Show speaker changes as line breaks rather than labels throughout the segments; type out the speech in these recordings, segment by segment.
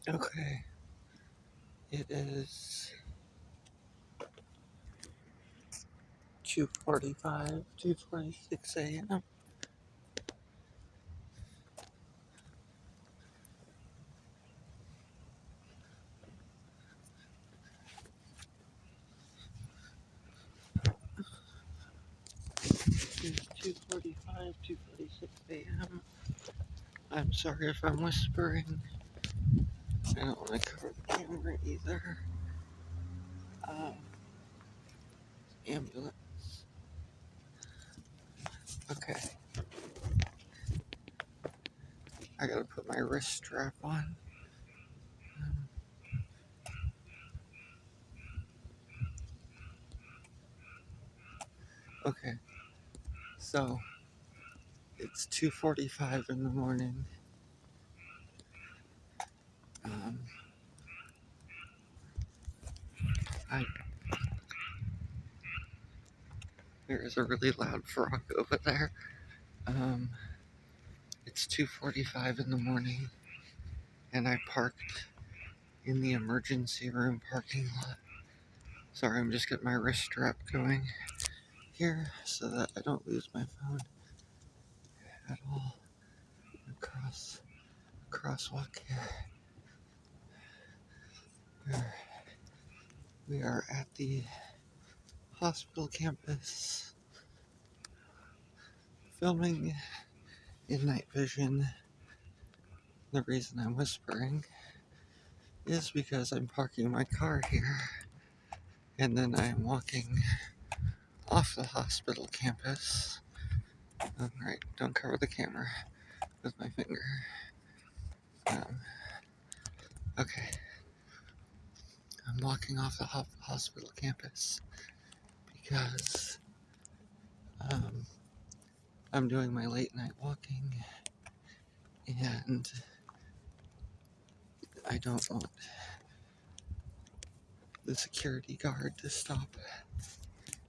Okay, it is 2:45, 2:46 a.m. It is 2:45, 2:46 a.m. I'm sorry if I'm whispering. I don't want to cover the camera either. Um, Ambulance. Okay, I gotta put my wrist strap on. Um, okay, so it's 2:45 in the morning. Um, I There is a really loud frog over there. Um, it's 2:45 in the morning, and I parked in the emergency room parking lot. Sorry, I'm just getting my wrist strap going here so that I don't lose my phone at all. Crosswalk here. Where we are at the hospital campus filming in night vision. The reason I'm whispering is because I'm parking my car here and then I'm walking off the hospital campus. Alright, don't cover the camera with my finger. Um, okay, I'm walking off the hospital campus because um, I'm doing my late night walking and I don't want the security guard to stop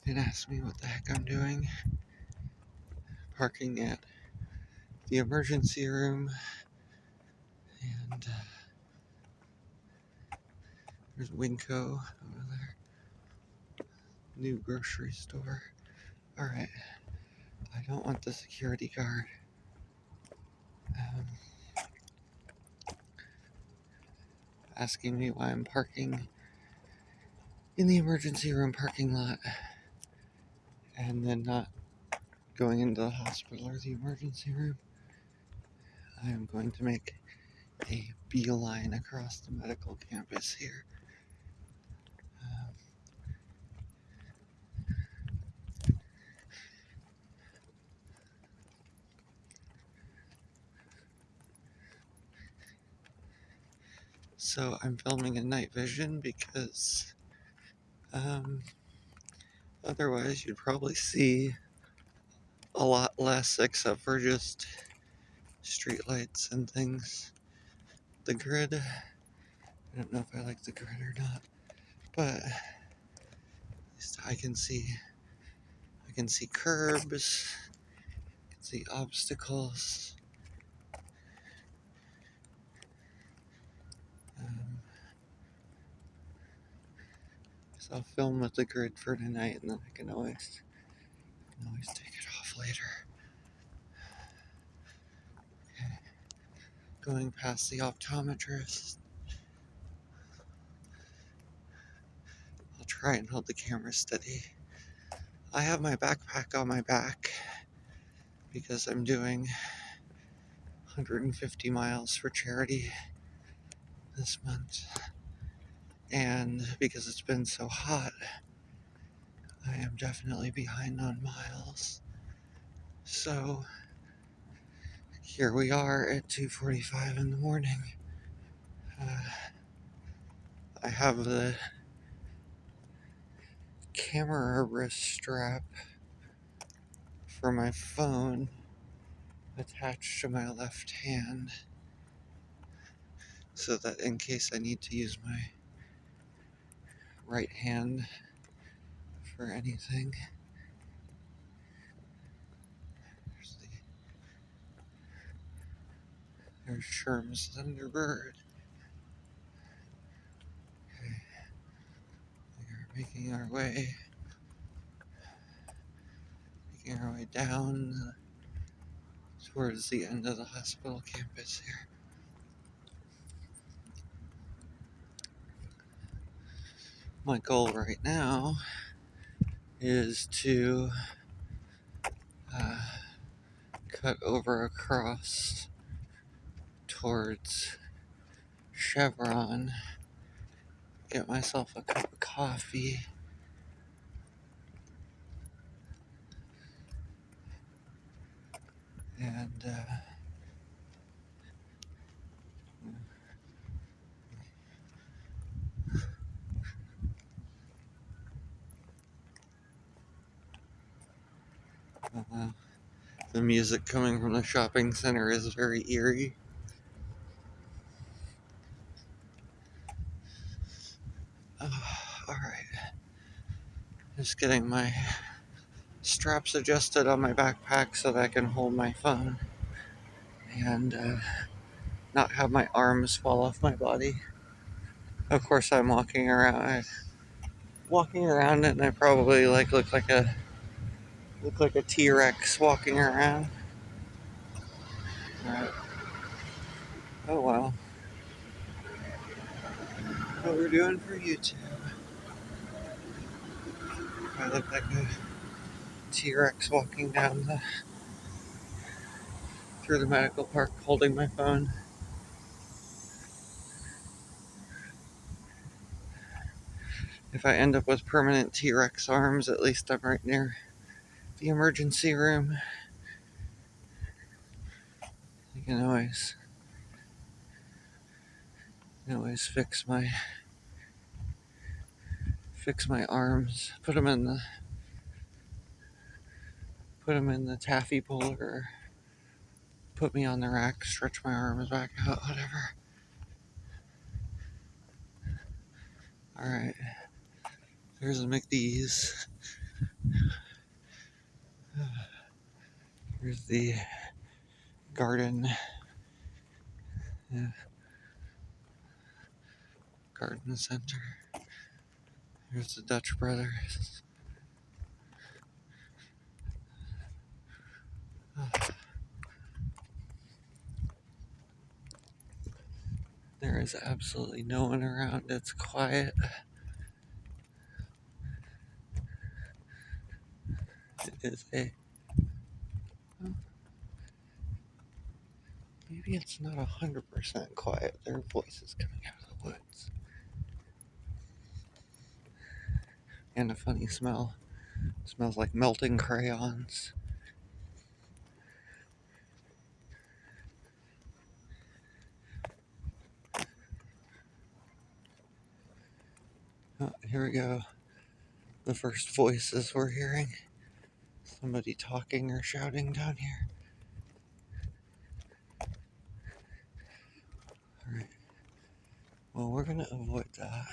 and ask me what the heck I'm doing parking at the emergency room. And there's Winco over there, new grocery store. Alright, I don't want the security guard um, asking me why I'm parking in the emergency room parking lot and then not going into the hospital or the emergency room. I am going to make a beeline across the medical campus here. Um, so I'm filming in night vision because otherwise you'd probably see a lot less except for just streetlights and things. The grid, I don't know if I like the grid or not, but at least I can see curbs, I can see obstacles. Um, so I'll film with the grid for tonight, and then I can always take it off later. Okay. Going past the optometrist. I'll try and hold the camera steady. I have my backpack on my back because I'm doing 150 miles for charity this month. And because it's been so hot, I am definitely behind on miles. So here we are at 2:45 in the morning. I have the camera wrist strap for my phone attached to my left hand so that in case I need to use my right hand for anything. There's Sherm's Thunderbird. making our way down towards the end of the hospital campus here. My goal right now is to cut over across towards Chevron, get myself a cup of coffee, and the music coming from the shopping center is very eerie. Alright, just getting my straps adjusted on my backpack so that I can hold my phone and not have my arms fall off my body. Of course, I'm walking around and I probably look like a T-Rex walking around. Oh well. What we're doing for YouTube. I look like a T-Rex walking down through the medical park holding my phone. If I end up with permanent T-Rex arms, at least I'm right near the emergency room. I can always fix my arms, put them in the taffy puller, put me on the rack, stretch my arms back out, whatever. Alright, there's the McDee's. Here's the garden center. Here's the Dutch Brothers. There is absolutely no one around. It's quiet. It is maybe it's not 100% quiet. There are voices coming out of the woods. And a funny smell. It smells like melting crayons. Oh, here we go. The first voices we're hearing. Somebody talking or shouting down here. Alright. Well, we're gonna avoid that.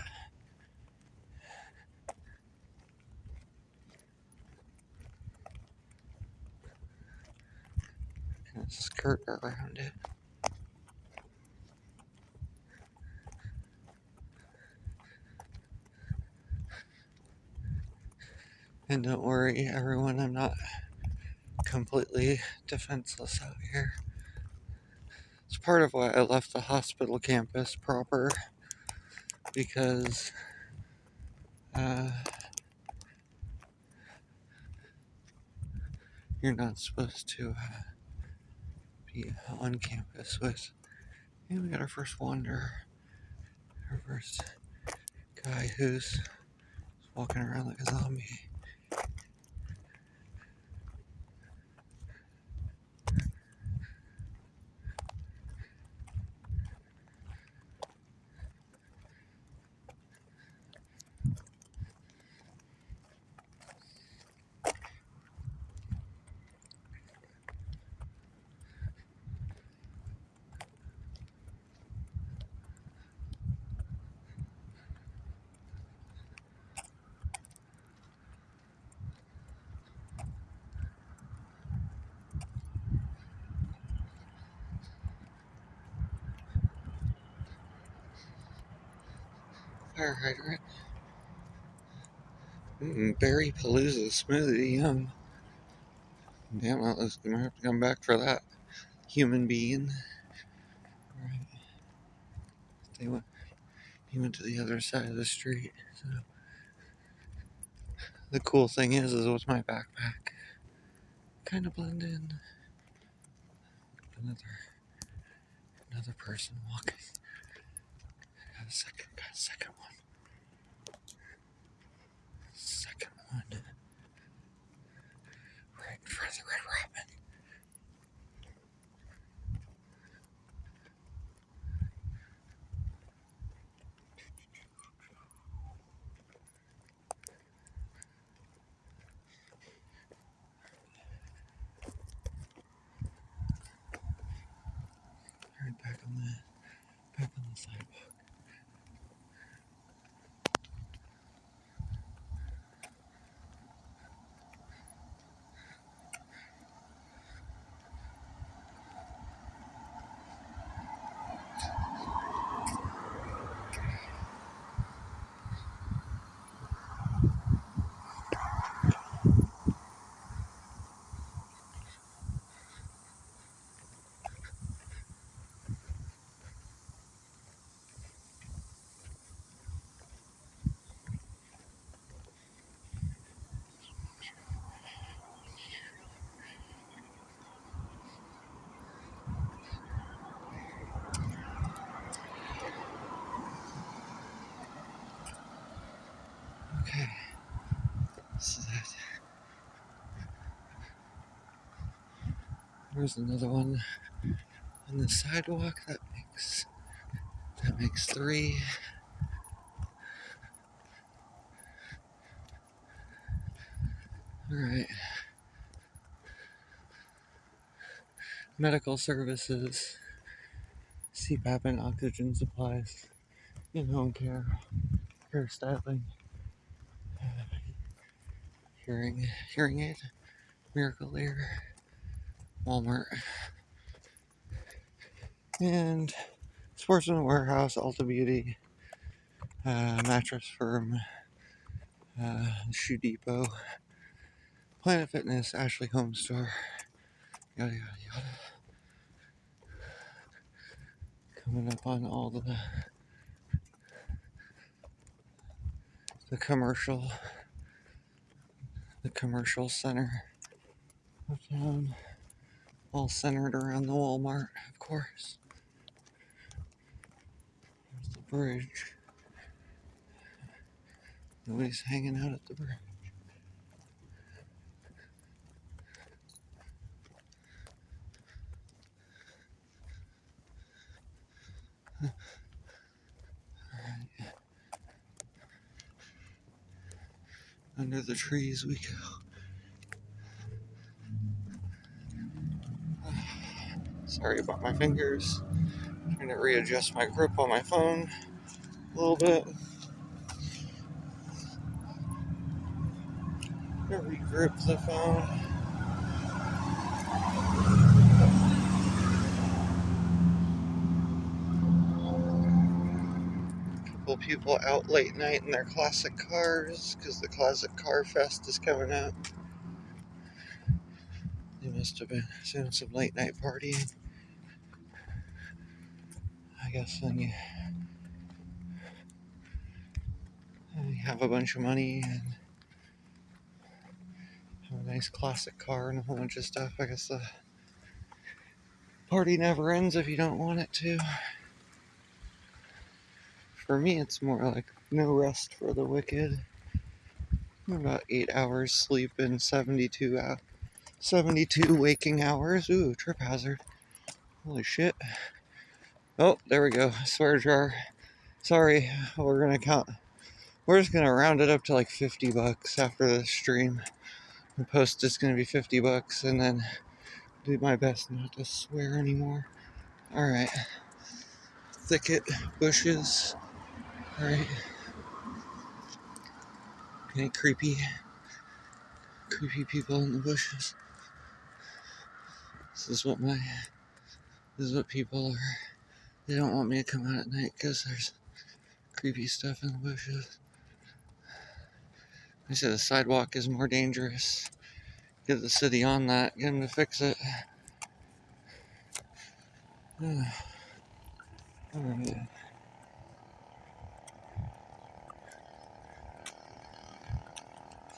Gonna skirt around it. And don't worry, everyone, I'm not completely defenseless out here. It's part of why I left the hospital campus proper, because you're not supposed to be on campus with. Hey, we got our first wanderer, our first guy who's walking around like a zombie. Fire hydrant. Berry Palooza smoothie, yum. Damn, well, I'm gonna have to come back for that. Human being. Right. He went to the other side of the street. So the cool thing is with my backpack, kind of blend in. Another person walking. Got a second one. Second one. Right in front of the Red Robin. Right back on the sidewalk. Okay. So there's another one on the sidewalk. That makes 3. All right. Medical services, CPAP and oxygen supplies, in-home care, hairstyling, hearing aid, Miracle Ear, Walmart, and Sportsman Warehouse, Ulta Beauty, Mattress Firm, Shoe Depot, Planet Fitness, Ashley Home Store, yada yada yada. Coming up on all the commercial center of town, all centered around the Walmart, of course. There's the bridge. Nobody's hanging out at the bridge. Under the trees we go. Sorry about my fingers. Trying to readjust my grip on my phone a little bit. Regrip the phone. Couple people out late night in their classic cars because the classic car fest is coming up. They must have been doing some late night partying. I guess when you have a bunch of money and have a nice classic car and a whole bunch of stuff, I guess the party never ends if you don't want it to. For me, it's more like no rest for the wicked. About 8 hours sleep and 72 waking hours. Ooh, trip hazard. Holy shit. Oh, there we go. Swear jar. Sorry, we're just gonna round it up to like $50 after this stream. The post is gonna be $50 and then do my best not to swear anymore. Alright. Thicket, bushes. Alright. Any creepy people in the bushes. This is what people are. They don't want me to come out at night because there's creepy stuff in the bushes. They say the sidewalk is more dangerous. Get the city on that. Get them to fix it. Alright.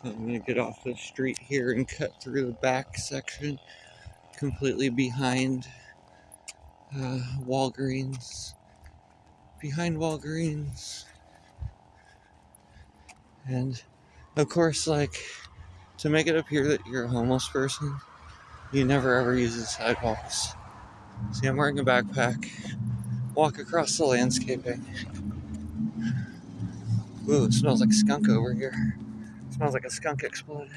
So I'm gonna get off the street here and cut through the back section, completely behind Walgreens. Behind Walgreens. And of course, like, to make it appear that you're a homeless person, you never ever use the sidewalks. See, I'm wearing a backpack. Walk across the landscaping. Ooh, it smells like skunk over here. It smells like a skunk exploded.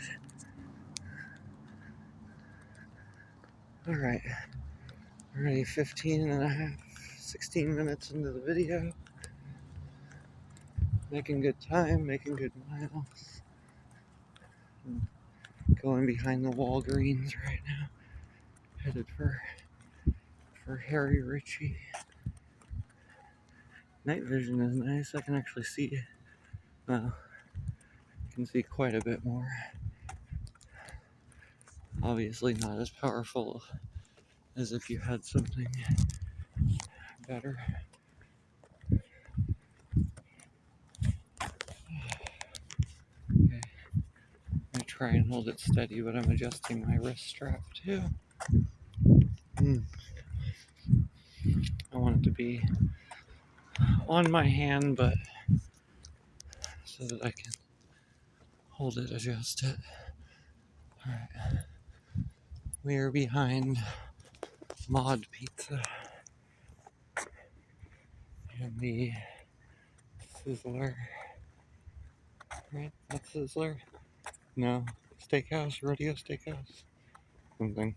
Alright. Already 15 and a half, 16 minutes into the video. Making good time, making good miles. Going behind the Walgreens right now. Headed for Harry Ritchie. Night vision is nice. I can actually see, well, I can see quite a bit more. Obviously not as powerful as if you had something better. Okay. I try and hold it steady, but I'm adjusting my wrist strap too. I want it to be on my hand, but so that I can hold it, adjust it. Alright. We are behind Mod Pizza and the Sizzler. Right? That's Sizzler? No. Steakhouse, Rodeo Steakhouse. Something.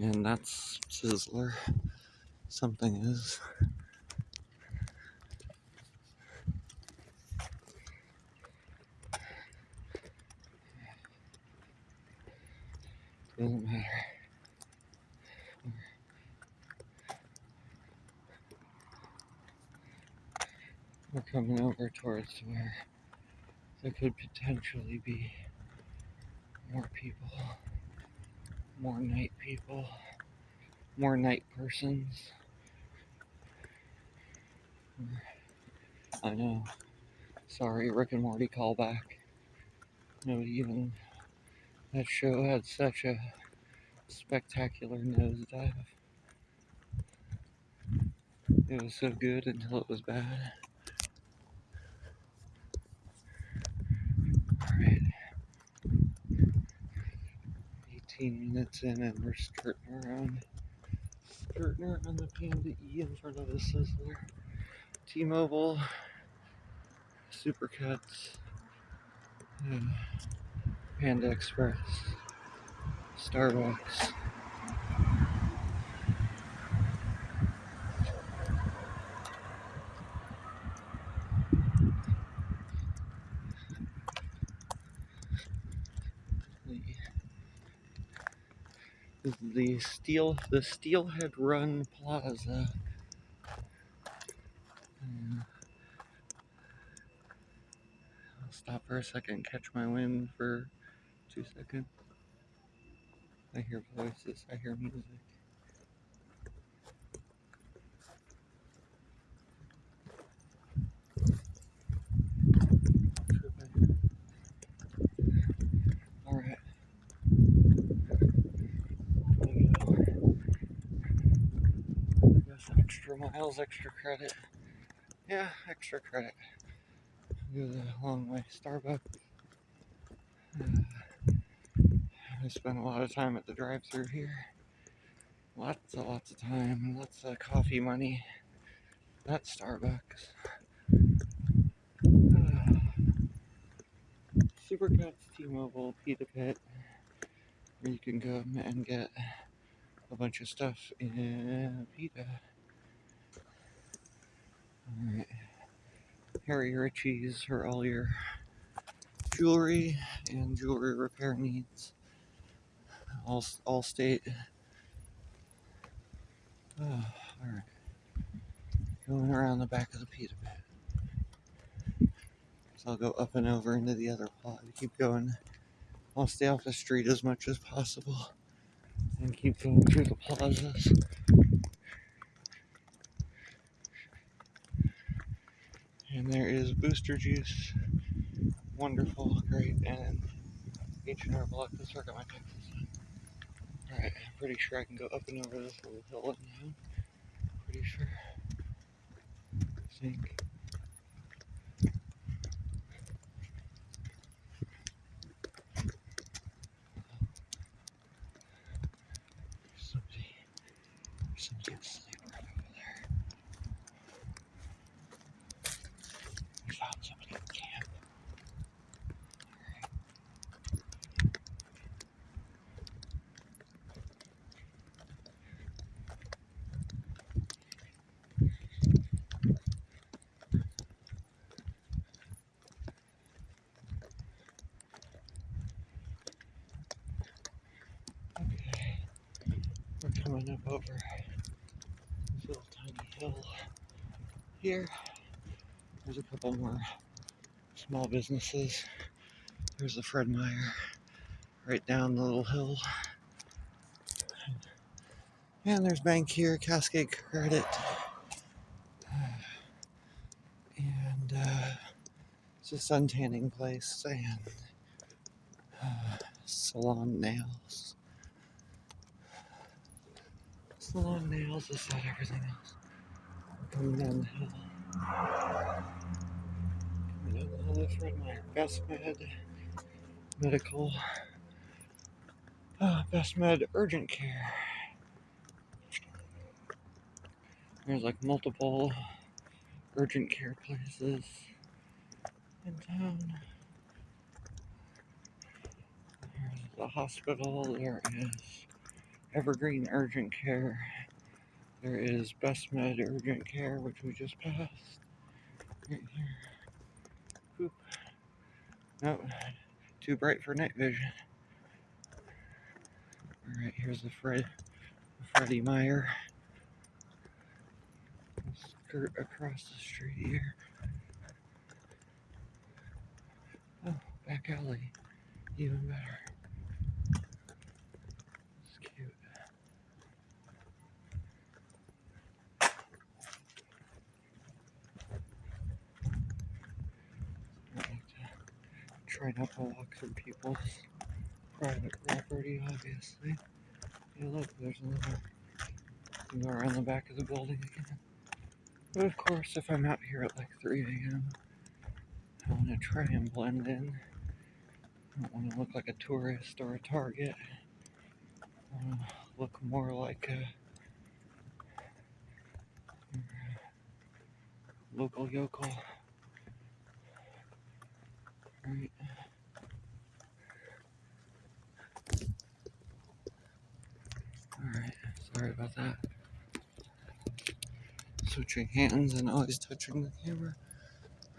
And that's Sizzler. Something is. Doesn't matter. We're coming over towards where there could potentially be more people, more night people, more night persons. I know. Sorry, Rick and Morty callback. Nobody even. That show had such a spectacular nosedive. It was so good until it was bad. Alright. 18 minutes in and we're skirting around the Panda E in front of the Sizzler. T-Mobile, Supercuts, Panda Express, Starbucks. The Steelhead Run Plaza. I'll stop for a second, catch my wind for 2 seconds. I hear voices, I hear music. Alright. I guess extra miles, extra credit. Yeah, extra credit. Go the long way. Starbucks. I spent a lot of time at the drive-thru here. Lots of time and lots of coffee money. That's Starbucks. Supercuts, T-Mobile, Pita Pit, where you can go and get a bunch of stuff in Pita. Alright. Harry Ritchie's for all your jewelry and jewelry repair needs. All state. Alright. Going around the back of the Pita Pit. So I'll go up and over into the other plot. Keep going. I'll stay off the street as much as possible and keep going through the plazas. And there is Booster Juice. Wonderful, great, and H&R Block. That's where I got my taxes on. Alright, I'm pretty sure I can go up and over this little hill now. Pretty sure. I think. Somebody asleep right over there. We found somebody in camp. Okay, we're coming up over this little tiny hill here. There's a couple more small businesses. There's the Fred Meyer right down the little hill. And there's bank here, Cascade Credit. And it's a sun tanning place and salon nails. Salon nails aside everything else. Coming down the hill. Coming down the hill, Fred Meyer. Best Med Medical. Best Med Urgent Care. There's like multiple urgent care places in town. There's the hospital. There is Evergreen Urgent Care. There is Best Med Urgent Care, which we just passed. Right here. Oop. Nope. Too bright for night vision. Alright, here's the Freddie Meyer. Skirt across the street here. Oh, back alley. Even better. It's cute. I like to try not to walk through people's private property, obviously. Hey, look, there's another. You can go around the back of the building again. But of course, if I'm out here at like 3 a.m., I want to try and blend in. I don't want to look like a tourist or a target. I want to look more like a local yokel. Right. Alright, sorry about that. Switching hands and always touching the camera.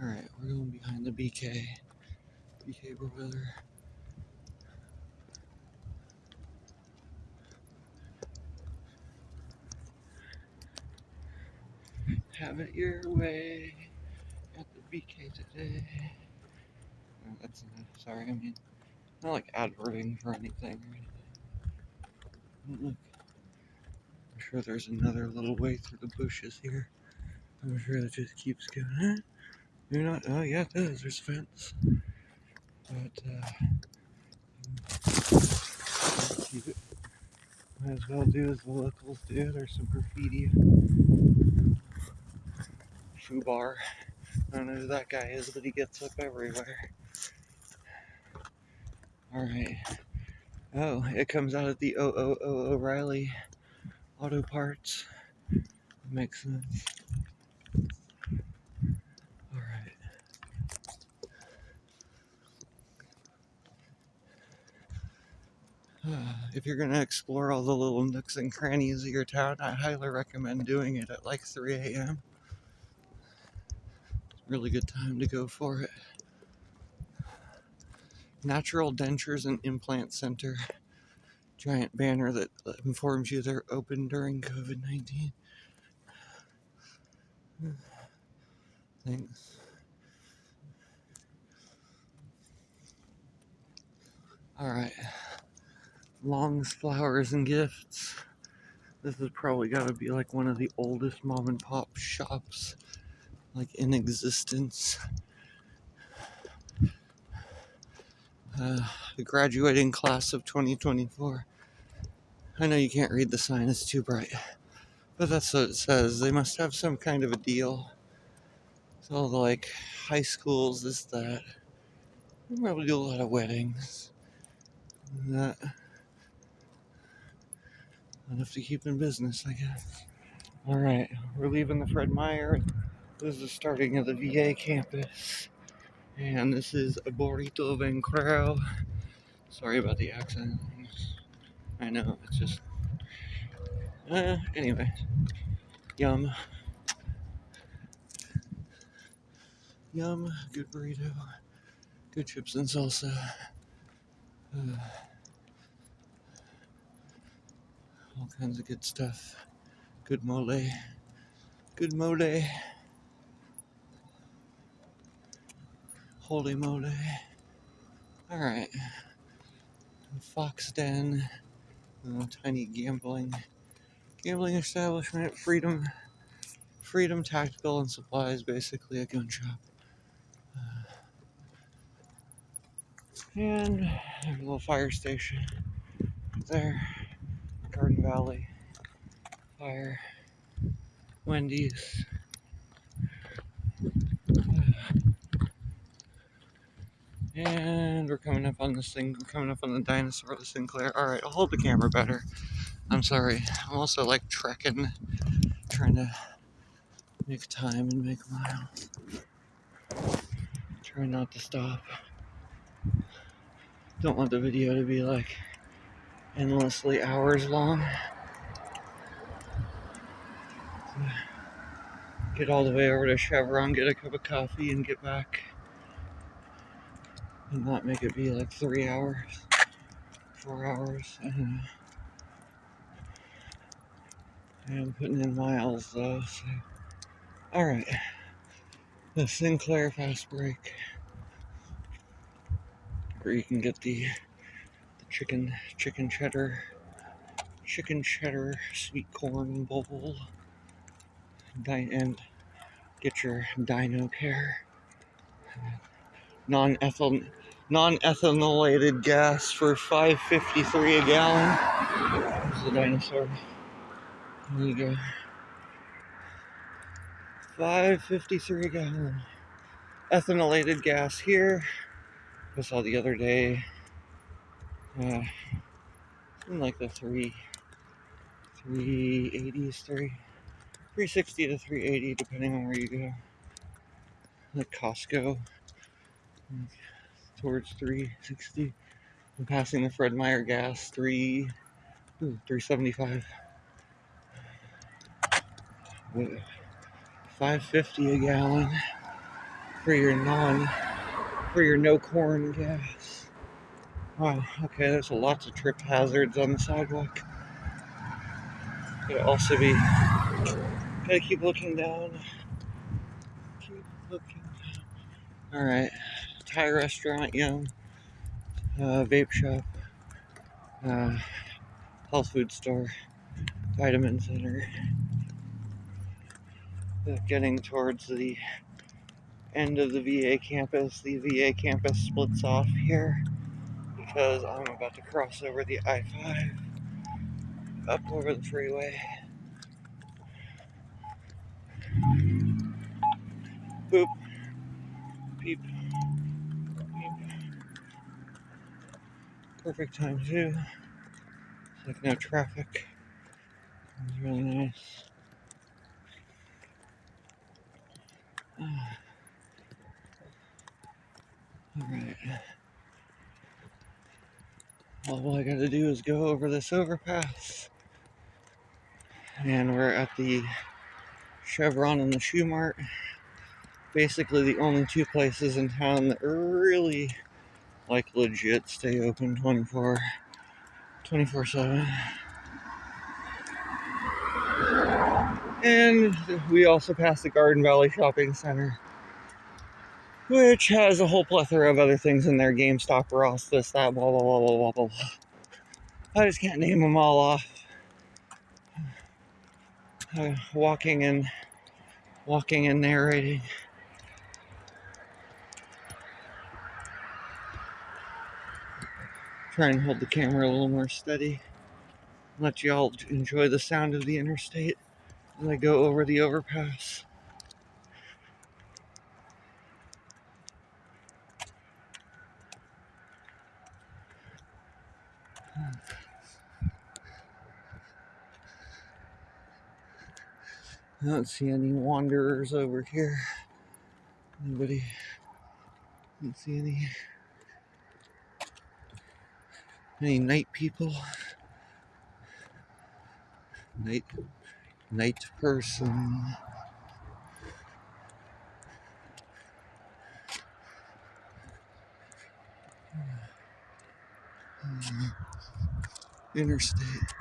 Alright, we're going behind the BK broiler. Have it your way at the BK today. Oh, that's enough. Sorry, I mean, not like adverting for anything or anything. Look, I'm sure there's another little way through the bushes here. I'm sure it just keeps going. Huh? You're not. Oh, yeah, it does. There's a fence. But, cute. Might as well do as the locals do. There's some graffiti. Fubar. I don't know who that guy is, but he gets up everywhere. Alright. Oh, it comes out of the O'Reilly Auto Parts. Makes sense. Alright. If you're going to explore all the little nooks and crannies of your town, I highly recommend doing it at like 3 a.m. It's a really good time to go for it. Natural Dentures and Implant Center. Giant banner that informs you they're open during COVID-19. Thanks. Alright. Long's Flowers and Gifts. This has probably got to be like one of the oldest mom and pop shops like in existence. The graduating class of 2024. I know you can't read the sign, it's too bright. But that's what it says. They must have some kind of a deal. So like high schools, this, that. They probably do a lot of weddings. That enough to keep in business, I guess. Alright, we're leaving the Fred Meyer. This is the starting of the VA campus. And this is a burrito vancrero. Sorry about the accent. I know, it's just... anyway. Yum. Yum, good burrito. Good chips and salsa. All kinds of good stuff. Good mole. Good mole. Holy moly. Alright. Fox Den. Tiny gambling establishment. Freedom Tactical and Supplies. Basically a gun shop. And a little fire station. There. Garden Valley. Fire. Wendy's. And we're coming up on this thing. We're coming up on the dinosaur, the Sinclair. Alright, I'll hold the camera better. I'm sorry. I'm also like trekking, trying to make time and make miles. Try not to stop. Don't want the video to be like endlessly hours long. Get all the way over to Chevron, get a cup of coffee, and get back. And not make it be like 3 hours, 4 hours. I don't know. I am putting in miles though, so. Alright. The Sinclair Fast Break. Where you can get the chicken cheddar sweet corn bowl. And get your Dino Care. Non-ethanolated gas for $5.53 a gallon. There's the dinosaur. There you go. $5.53 a gallon. Ethanolated gas here. I saw the other day. In like the 380s, 360 to 380, depending on where you go. Like Costco, towards 360. I'm passing the Fred Meyer gas, 375. $5.50 a gallon for your no corn gas. Wow, okay, there's lots of trip hazards on the sidewalk. Gotta also gotta keep looking down. Alright, Thai restaurant, yum. Vape shop. Health food store. Vitamin center. Getting towards the end of the VA campus. The VA campus splits off here because I'm about to cross over the I-5 up over the freeway. Boop. Beep. Beep. Perfect time too. It's like no traffic. It's really nice. Alright. All I gotta do is go over this overpass. And we're at the Chevron and the Shoe Mart. Basically the only two places in town that really, like, legit stay open 24/7. And we also passed the Garden Valley Shopping Center. which has a whole plethora of other things in there. GameStop, Ross, this, that, blah, blah, blah, blah, blah, blah. I just can't name them all off. Walking and narrating. Try and hold the camera a little more steady. Let y'all enjoy the sound of the interstate as I go over the overpass. I don't see any wanderers over here. Anybody? I don't see any night people. Night person. Interstate.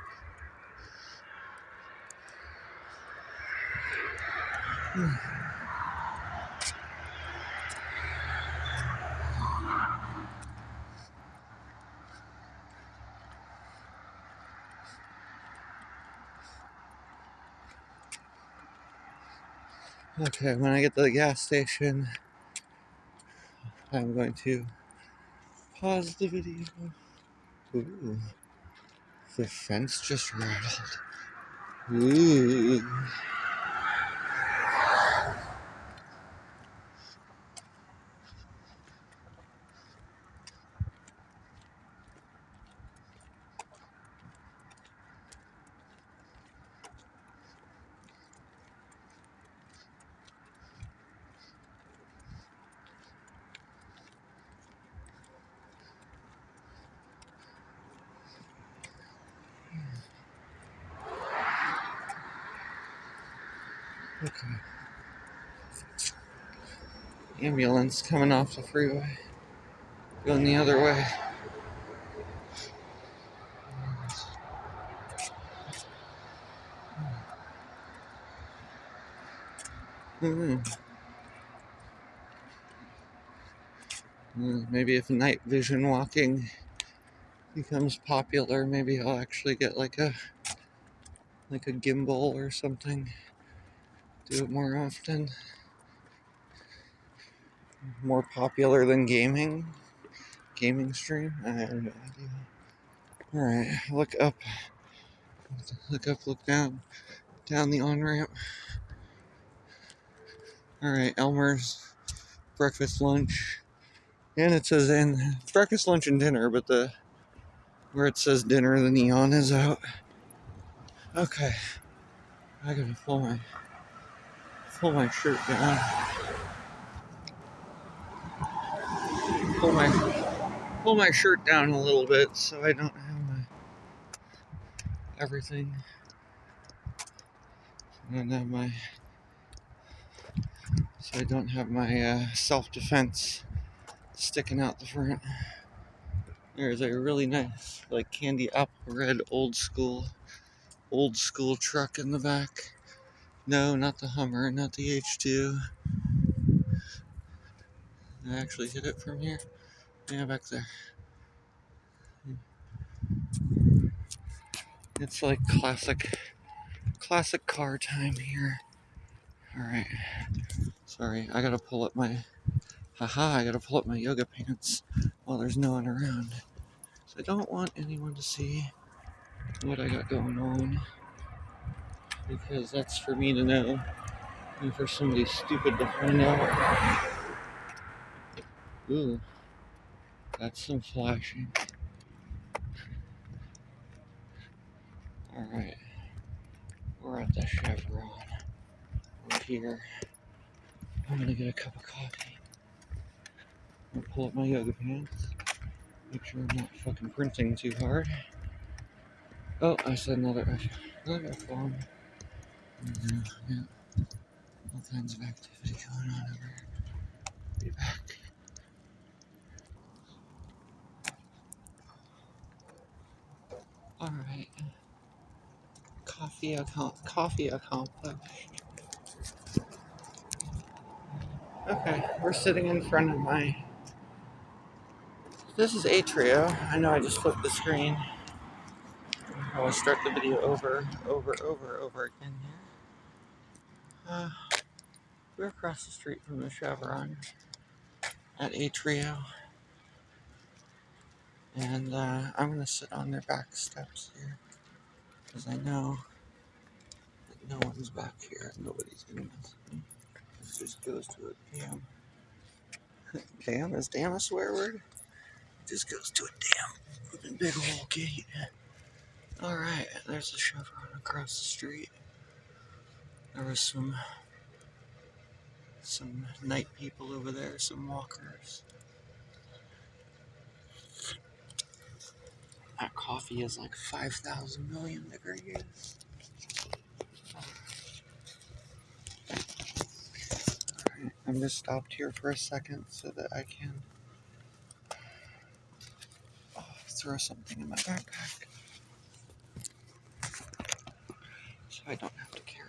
Okay, when I get to the gas station, I'm going to pause the video. Ooh, the fence just rattled. Ooh. Okay. Ambulance coming off the freeway. Going the other way. Maybe if night vision walking becomes popular, maybe I'll actually get like a gimbal or something. Do it more often. More popular than gaming stream. I have no idea. All right, look up, look down the on ramp. All right, Elmer's breakfast, lunch, and it says in breakfast, lunch, and dinner, but where it says dinner, the neon is out. Okay, I gotta pull my shirt down. Pull my shirt down a little bit so I don't have my everything. So I don't have my self-defense sticking out the front. There's a really nice, like, candy apple red old school truck in the back. No, not the Hummer, not the H2. I actually hit it from here. Yeah, back there. It's like classic car time here. Alright. Sorry, I gotta pull up my yoga pants while there's no one around. So I don't want anyone to see what I got going on, because that's for me to know and for somebody stupid to find out. Ooh, that's some flashing. Alright, we're at the Chevron. We're here. I'm gonna get a cup of coffee. I'm gonna pull up my yoga pants. Make sure I'm not fucking printing too hard. Oh, I said another F-bomb. Yeah, all kinds of activity going on over here. Be back. Alright. Coffee accomplished. Okay, we're sitting in front of my. This is Atrio. I know I just flipped the screen. I will start the video over again here. We're across the street from the Chevron at Atrio, and I'm gonna sit on their back steps here because I know that no one's back here. Nobody's gonna mess with me. This just goes to a damn. Damn, is damn a swear word? It just goes to a damn big old gate. Alright, there's the Chevron across the street. There was some night people over there, some walkers. That coffee is like 5,000 million degrees. Alright, I'm just stopped here for a second so that I can throw something in my backpack. So I don't have to carry.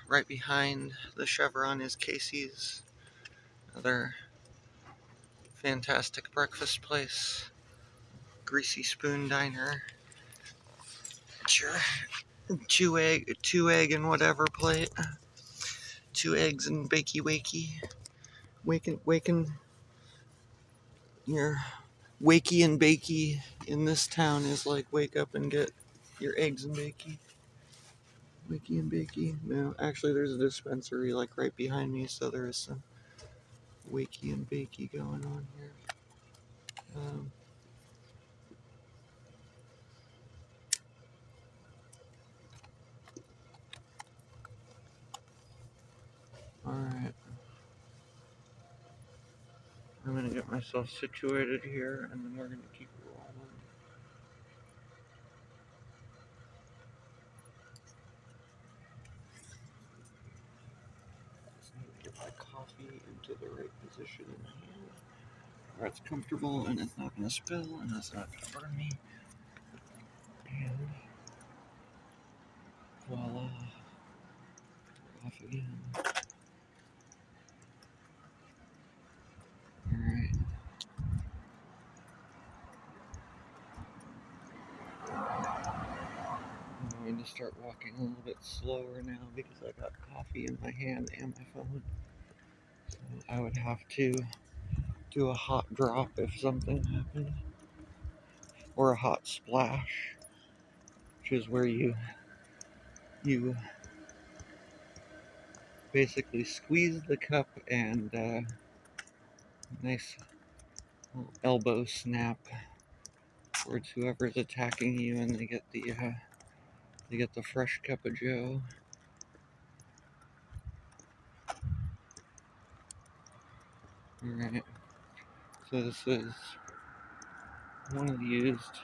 Right behind the Chevron is Casey's, another fantastic breakfast place. Greasy Spoon Diner. Sure. Two egg and whatever plate. 2 eggs and bakey wakey. Waking your wakey and bakey in this town is like wake up and get your eggs and bakey. Wakey and bakey. No, actually there's a dispensary like right behind me, so there is some wakey and bakey going on here. Alright. I'm gonna get myself situated here and then we're gonna keep rolling. Just need to get my coffee into the right position in my hand, where it's comfortable and it's not gonna spill and it's not gonna burn me. And voila, we're off again. Alright. I'm going to start walking a little bit slower now because I got coffee in my hand and my phone. So I would have to do a hot drop if something happened. Or a hot splash, which is where you basically squeeze the cup and nice elbow snap towards whoever's attacking you, and they get the fresh cup of Joe. All right. So this is one of the used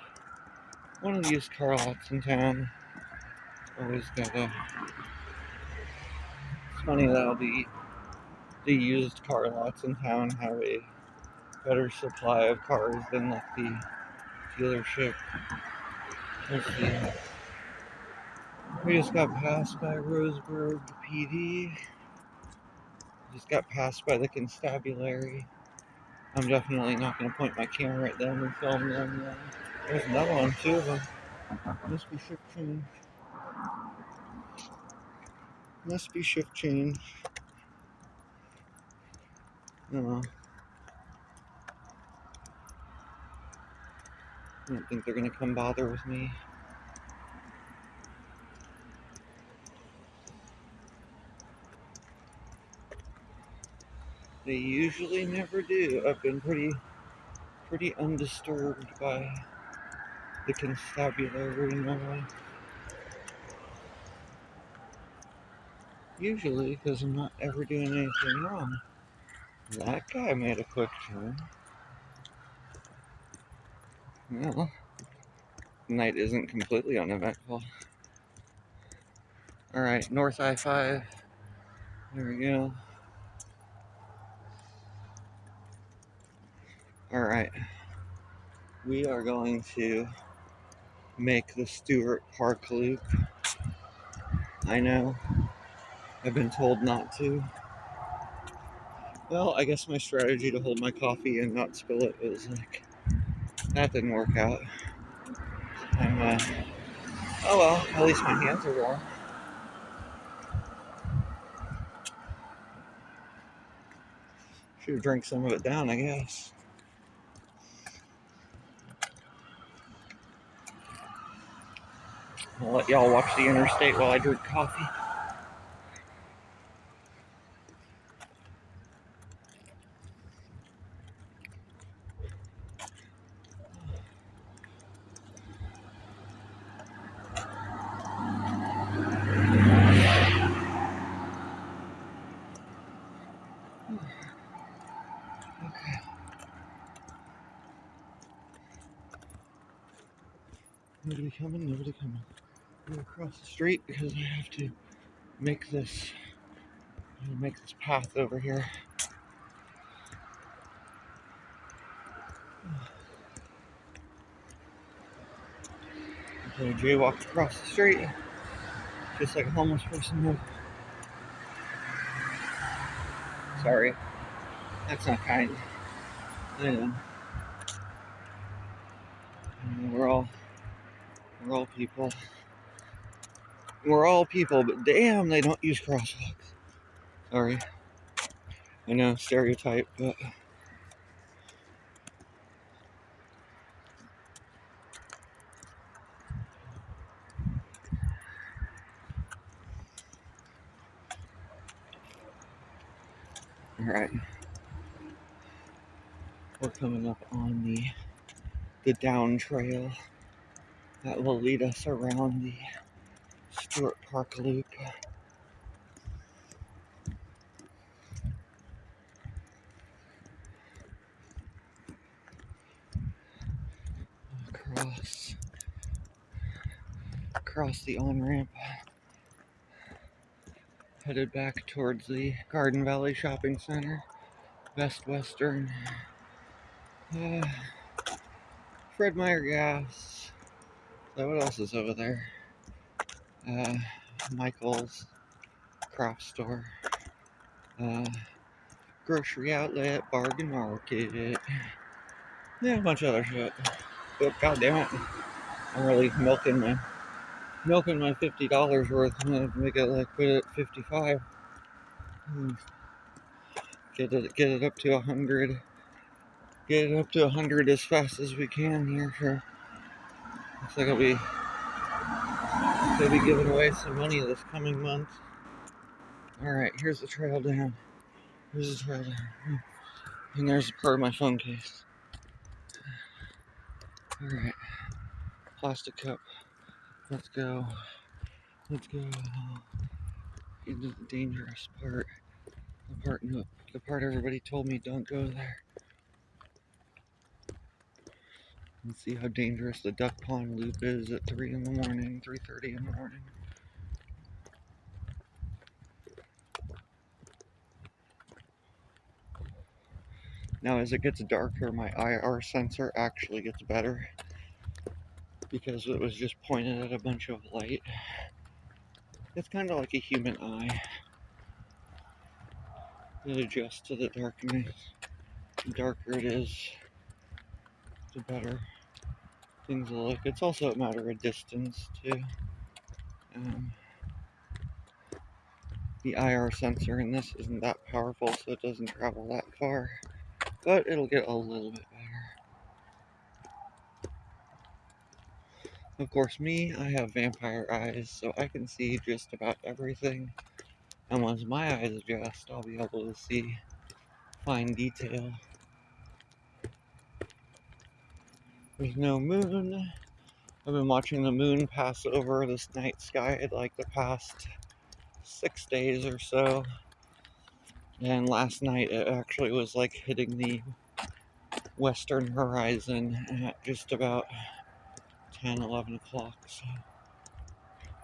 car lots in town. Always got a. It's funny that all the used car lots in town have a better supply of cars than like the dealership. Let's see. We just got passed by Roseburg PD. Just got passed by the constabulary. I'm definitely not going to point my camera at them and film them. There's another one, 2 of them. Must be shift change. Must be shift change. No. I don't think they're going to come bother with me. They usually never do. I've been pretty undisturbed by the constabulary in my life. Usually, because I'm not ever doing anything wrong. That guy made a quick turn. Well, night isn't completely uneventful. Alright, North I-5. There we go. Alright. We are going to make the Stewart Park loop. I know, I've been told not to. Well, I guess my strategy to hold my coffee and not spill it was like, that didn't work out. And, oh well, at least my hands are warm. Should have drank some of it down, I guess. I'll let y'all watch the interstate while I drink coffee. Okay. Nobody coming, nobody coming. I'm gonna cross the street because I have to make this path over here. I'm gonna jaywalk across the street, just like a homeless person would. Sorry, that's not kind. I know. We're all people. We're all people, but damn, they don't use crosswalks. Sorry. I know, stereotype, but alright. We're coming up on the down trail that will lead us around the Stewart Park loop. Across the on-ramp, headed back towards the Garden Valley Shopping Center, Best Western, Fred Meyer Gas. So what else is over there? Michael's Craft Store, Grocery Outlet, Bargain Market, yeah, a bunch of other shit. But god damn it, I'm really milking my $50 worth. I'm gonna make it like put it at 55. Get it up to 100. Get it up to 100 as fast as we can here. For looks like they'll be giving away some money this coming month. All right, here's the trail down. And there's part of my phone case. All right, plastic cup. Let's go. Into the dangerous part. The part everybody told me don't go there. Let's see how dangerous the Duck Pond Loop is at 3 in the morning, 3:30 in the morning. Now, as it gets darker, my IR sensor actually gets better because it was just pointed at a bunch of light. It's kind of like a human eye. It adjusts to the darkness. The darker it is, the better things will look. It's also a matter of distance, too. The IR sensor in this isn't that powerful, so it doesn't travel that far. But it'll get a little bit better. Of course, I have vampire eyes, so I can see just about everything. And once my eyes adjust, I'll be able to see fine detail. There's no moon. I've been watching the moon pass over this night sky like the past 6 days or so. And last night it actually was like hitting the western horizon at just about 10, 11 o'clock. So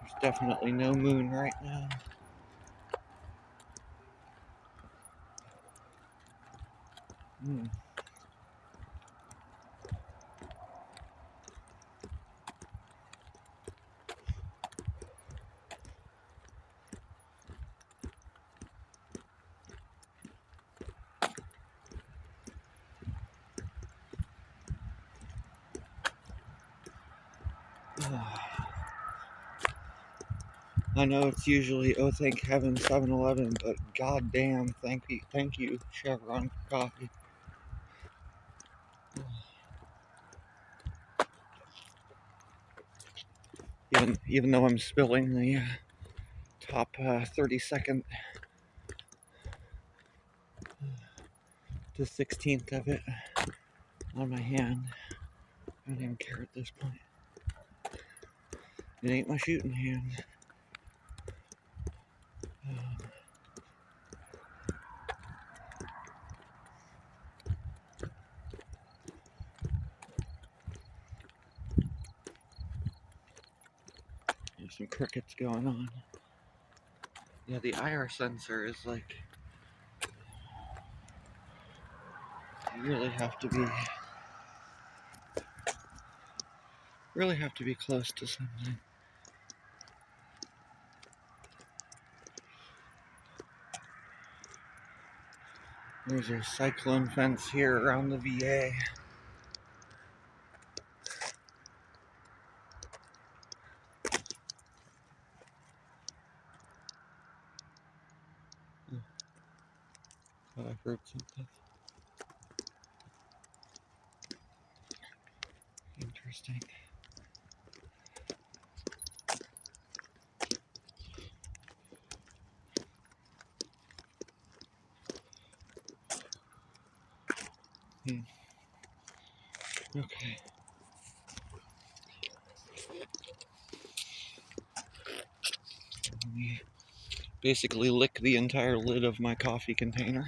there's definitely no moon right now. I know it's usually, oh thank heaven, 7-Eleven, but goddamn, thank you, Chevron coffee. Even though I'm spilling the top 32nd to 16th of it on my hand, I don't even care at this point. It ain't my shooting hand. There's some crickets going on. Yeah, the IR sensor is like, you really have to be close to something. There's a cyclone fence here around the VA. Thought I heard something. Interesting. Okay. Let me basically lick the entire lid of my coffee container.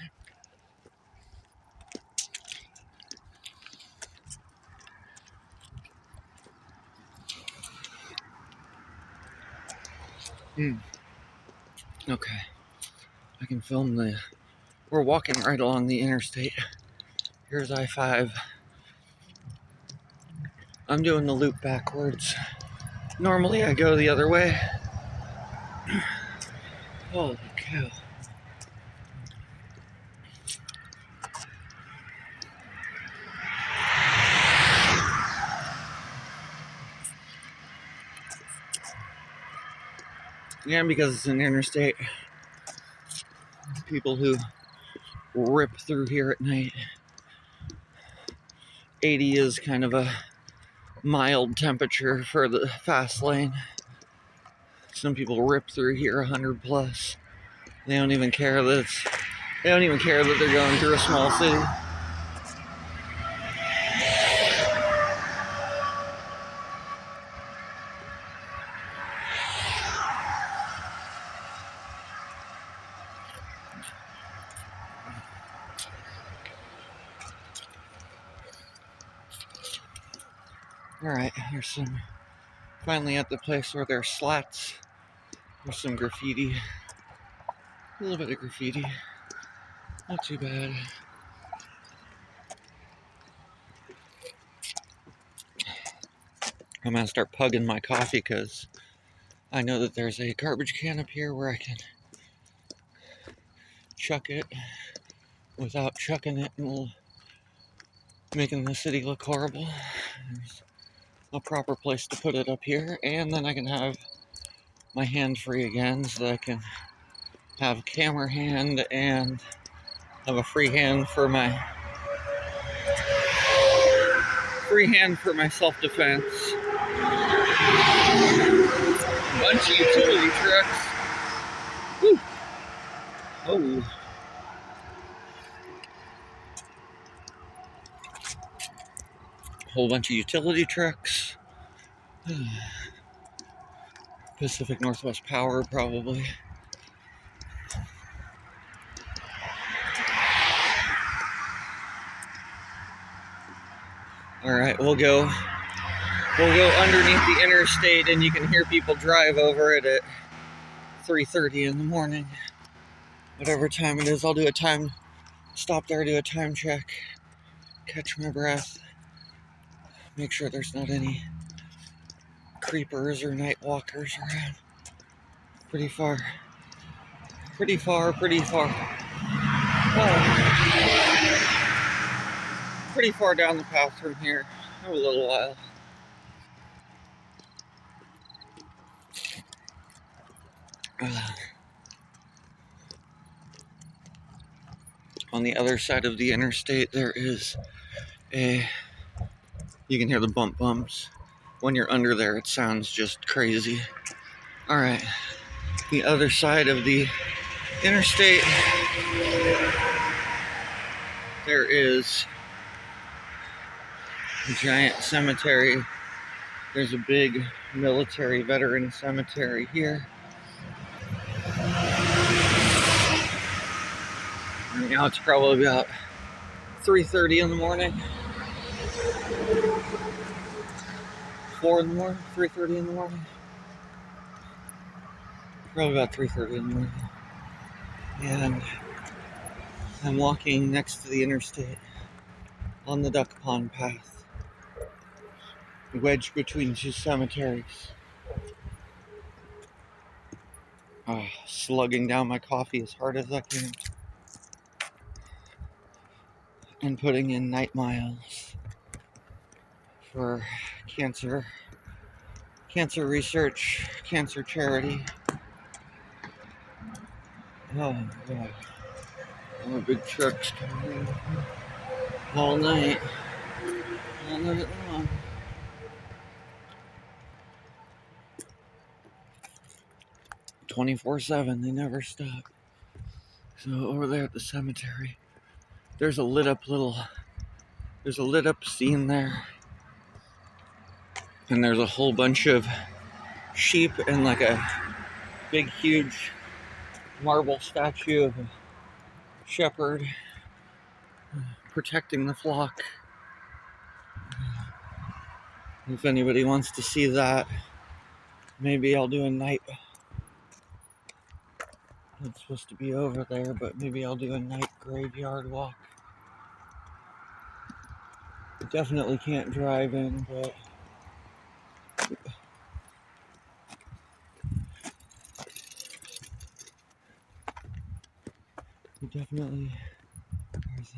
Okay. I can film we're walking right along the interstate. Here's I-5. I'm doing the loop backwards. Normally I go the other way. Holy cow. Yeah, because it's an interstate. People who rip through here at night. 80 is kind of a mild temperature for the fast lane. Some people rip through here 100 plus. They don't even care that they're going through a small city. Alright, finally at the place where there's slats. There's some graffiti. A little bit of graffiti. Not too bad. I'm gonna start pugging my coffee because I know that there's a garbage can up here where I can chuck it without chucking it and making the city look horrible. There's a proper place to put it up here, and then I can have my hand free again so that I can have camera hand and have a free hand for my self-defense. Bunch of utility trucks. Woo. Oh. Whole bunch of utility trucks. Pacific Northwest Power, probably. Alright, we'll go underneath the interstate and you can hear people drive over it at 3:30 in the morning. Whatever time it is, I'll stop there, do a time check, catch my breath, make sure there's not any creepers or night walkers around. Pretty far. Oh. Pretty far down the path from here. A little while. On the other side of the interstate, there is you can hear the bumps. When you're under there, it sounds just crazy. All right, the other side of the interstate, there is a giant cemetery. There's a big military veteran cemetery here. Right now it's probably about 3:30 in the morning. 4 in the morning, 3:30 in the morning. Probably about 3:30 in the morning. And I'm walking next to the interstate on the duck pond path, wedged between two cemeteries. Slugging down my coffee as hard as I can and putting in night miles for cancer research, cancer charity. Oh my god. More big trucks coming in all night long. 24/7, they never stop. So over there at the cemetery, there's a lit up scene there. And there's a whole bunch of sheep and like a big huge marble statue of a shepherd protecting the flock. If anybody wants to see that, maybe I'll do a night. It's supposed to be over there, but maybe I'll do a night graveyard walk. I definitely can't drive in, but definitely. There's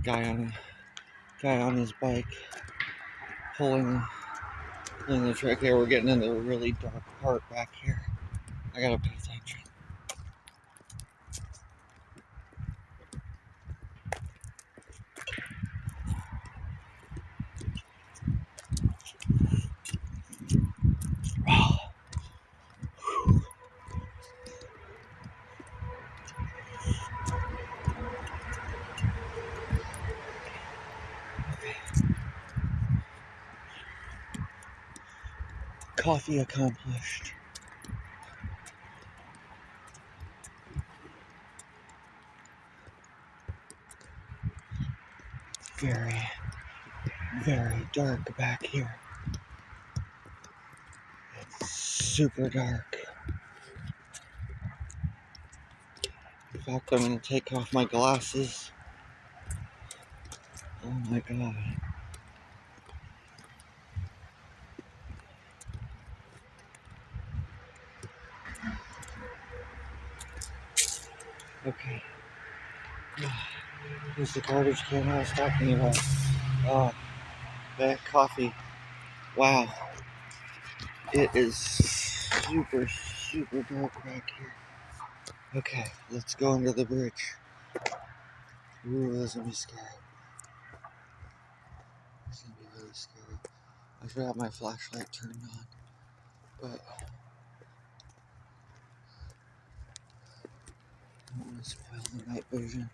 a guy on his bike pulling the truck here. We're getting into a really dark part back here. I gotta pay attention. Coffee accomplished. Very, very dark back here. It's super dark. In fact, I'm gonna take off my glasses. Oh my god. Okay. Here's the garbage can I was talking about. Oh, that coffee. Wow. It is super, super dark back here. Okay, let's go under the bridge. Ooh, this is gonna be scary. This is gonna be really scary. I should have my flashlight turned on, but I don't want to spoil the night vision.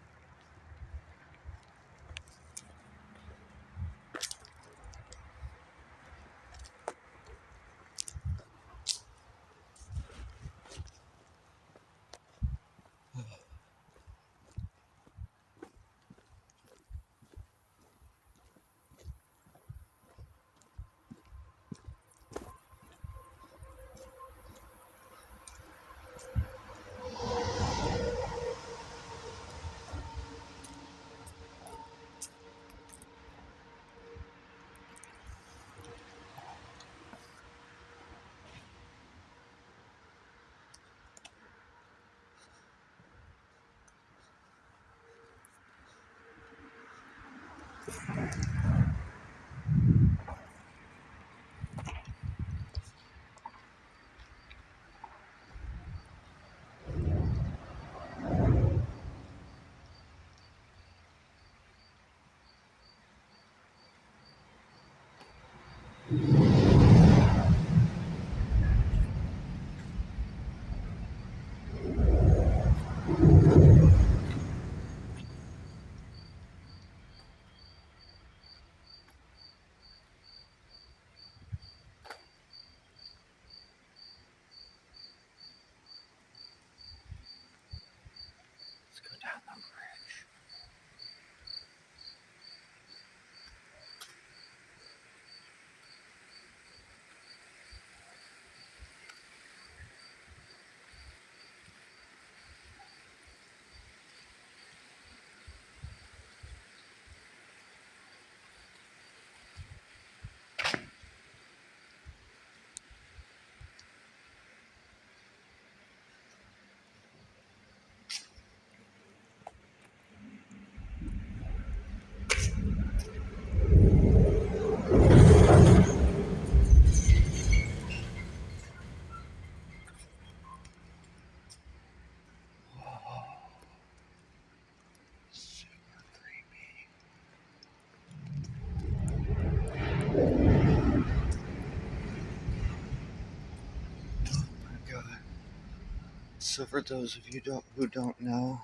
So for those of you who don't know,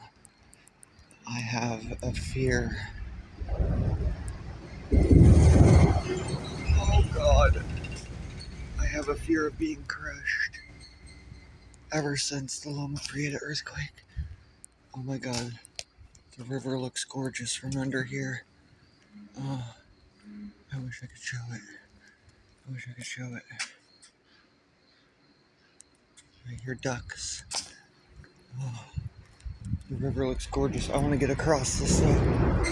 I have a fear. Oh God. I have a fear of being crushed ever since the Loma Prieta earthquake. Oh my God. The river looks gorgeous from under here. Oh, I wish I could show it. I wish I could show it. I hear ducks. Oh, the river looks gorgeous. I want to get across this though.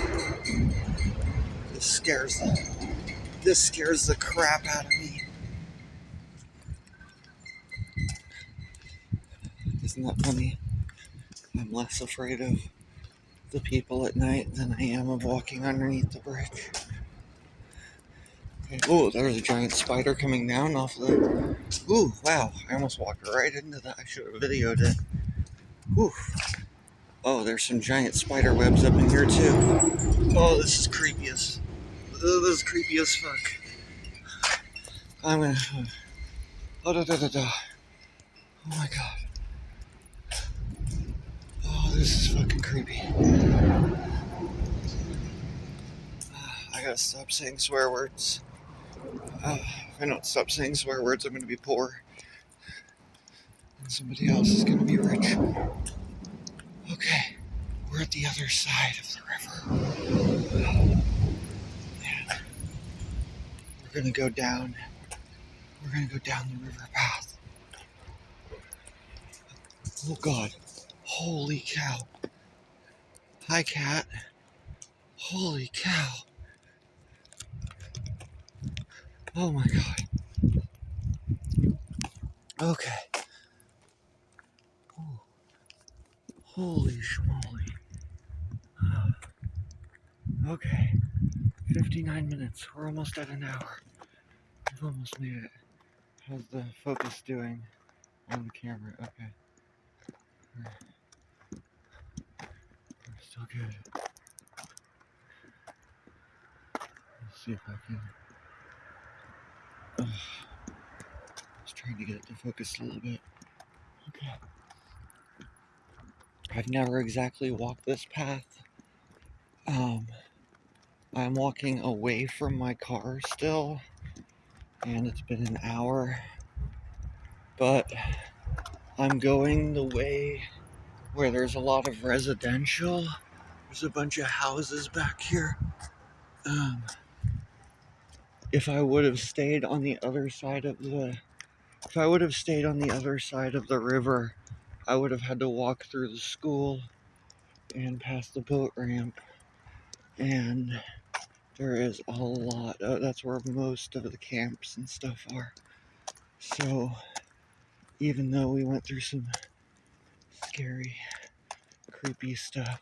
This scares the crap out of me. Isn't that funny? I'm less afraid of the people at night than I am of walking underneath the bridge. Okay. Oh, there's a giant spider coming down off the... Ooh, wow. I almost walked right into that. I should have videoed it. Ooh. Oh, there's some giant spider webs up in here too. Oh, this is creepy as... This is creepy as fuck. I'm gonna... Oh, da, da, da, da. Oh my God. Oh, this is fucking creepy. I gotta stop saying swear words. If I don't stop saying swear words, I'm gonna be poor. And somebody else is gonna be rich. Okay, we're at the other side of the river. And we're gonna go down. We're gonna go down the river path. Oh God. Holy cow. Hi, cat. Holy cow. Oh my God. Okay. Oh, holy schmoly. Okay. 59 minutes. We're almost at an hour. We've almost made it. How's the focus doing on the camera? Okay. We're still good. Let's see if I can. Just trying to get it to focus a little bit. Okay. I've never exactly walked this path. I'm walking away from my car still, and it's been an hour. But I'm going the way where there's a lot of residential. There's a bunch of houses back here. If I would have stayed on the other side of the river, I would have had to walk through the school and past the boat ramp. And there is a lot. That's where most of the camps and stuff are. So even though we went through some scary, creepy stuff,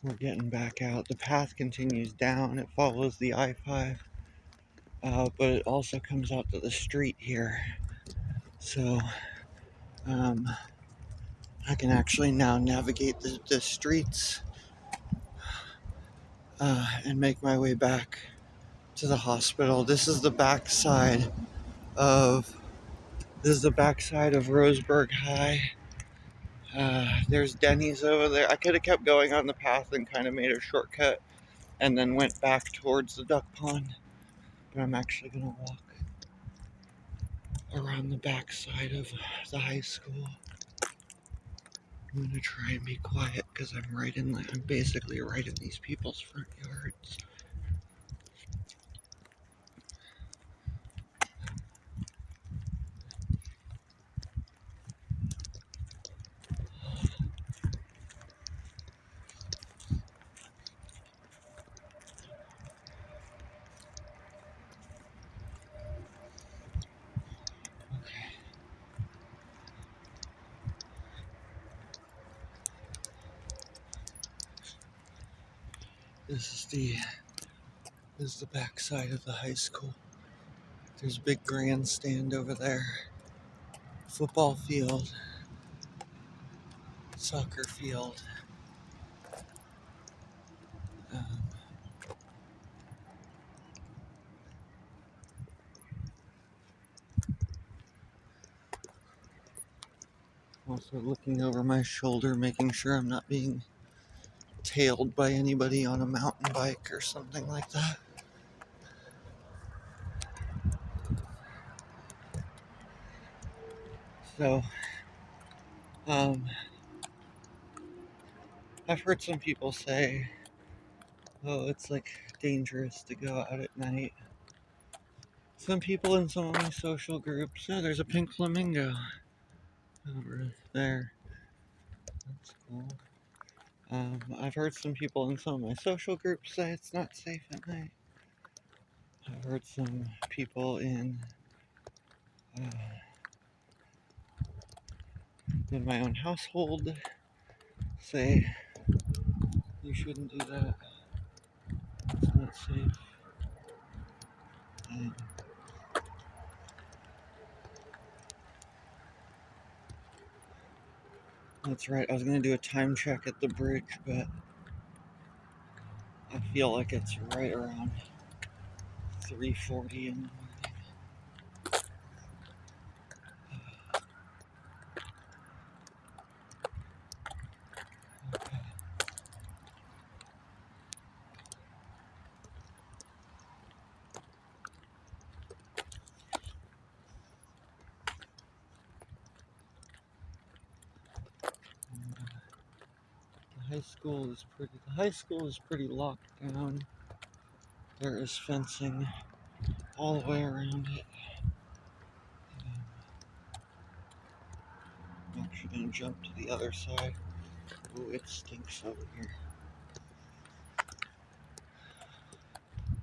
we're getting back out. The path continues down. It follows the I-5, but it also comes out to the street here. So I can actually now navigate the streets and make my way back to the hospital. This is the backside of Roseburg High. There's Denny's over there. I could have kept going on the path and kind of made a shortcut and then went back towards the duck pond. But I'm actually going to walk around the backside of the high school. I'm going to try and be quiet because I'm basically right in these people's front yards. Okay. This is the backside of the high school. There's a big grandstand over there, football field, soccer field. Um, So looking over my shoulder, making sure I'm not being tailed by anybody on a mountain bike or something like that. So, I've heard some people say, oh, it's like dangerous to go out at night. Some people in some of my social groups, oh, there's a pink flamingo over there. That's cool. I've heard some people in some of my social groups say it's not safe at night. I've heard some people in my own household say you shouldn't do that. It's not safe. And that's right. I was gonna do a time check at the bridge, but I feel like it's right around 3:40 in the morning. The high school is pretty locked down. There is fencing all the way around it. I'm actually gonna jump to the other side. Oh, it stinks over here.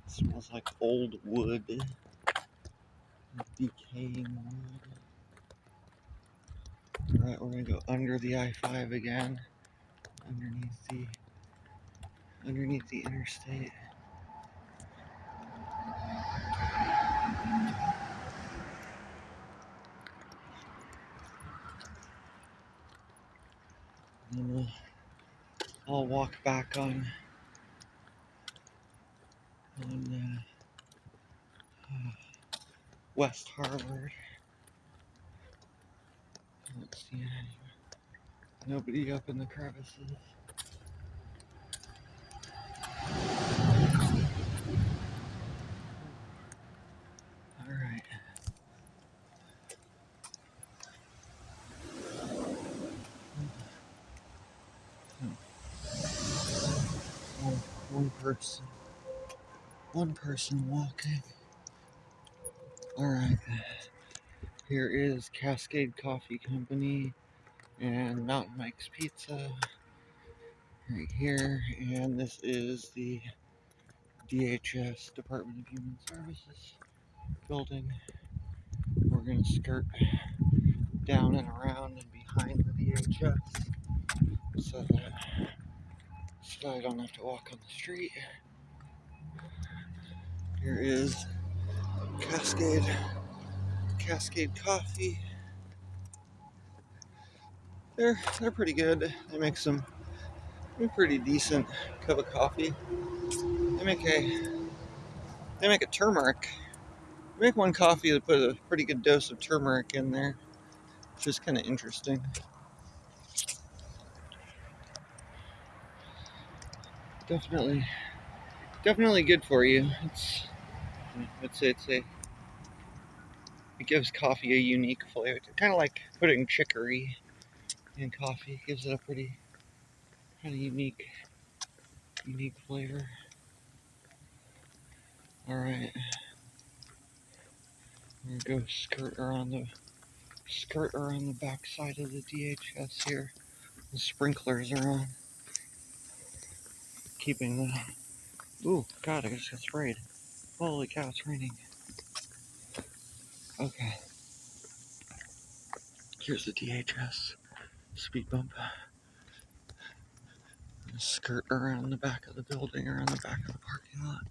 It smells like old wood, decaying wood. Alright, we're gonna go under the I-5 again, underneath the interstate. And then I'll walk back on West Harvard. I don't see nobody up in the crevices. Alright. One person walking. Alright. Here is Cascade Coffee Company and Mountain Mike's Pizza right here, and this is the DHS, Department of Human Services building. We're going to skirt down and around and behind the DHS so that I don't have to walk on the street. Here is Cascade Coffee. They're pretty good. They make a pretty decent cup of coffee. They make a turmeric. They make one coffee that put a pretty good dose of turmeric in there. It's just kind of interesting. Definitely good for you. It gives coffee a unique flavor. It's kind of like putting chicory in coffee. It gives it a pretty kind of unique flavor. All right, we're gonna go skirt around the back side of the DHS here. The sprinklers are on, keeping the. Ooh, God! I just got sprayed. Holy cow! It's raining. Okay. Here's the DHS speed bump. Skirt around the back of the building, around the back of the parking lot.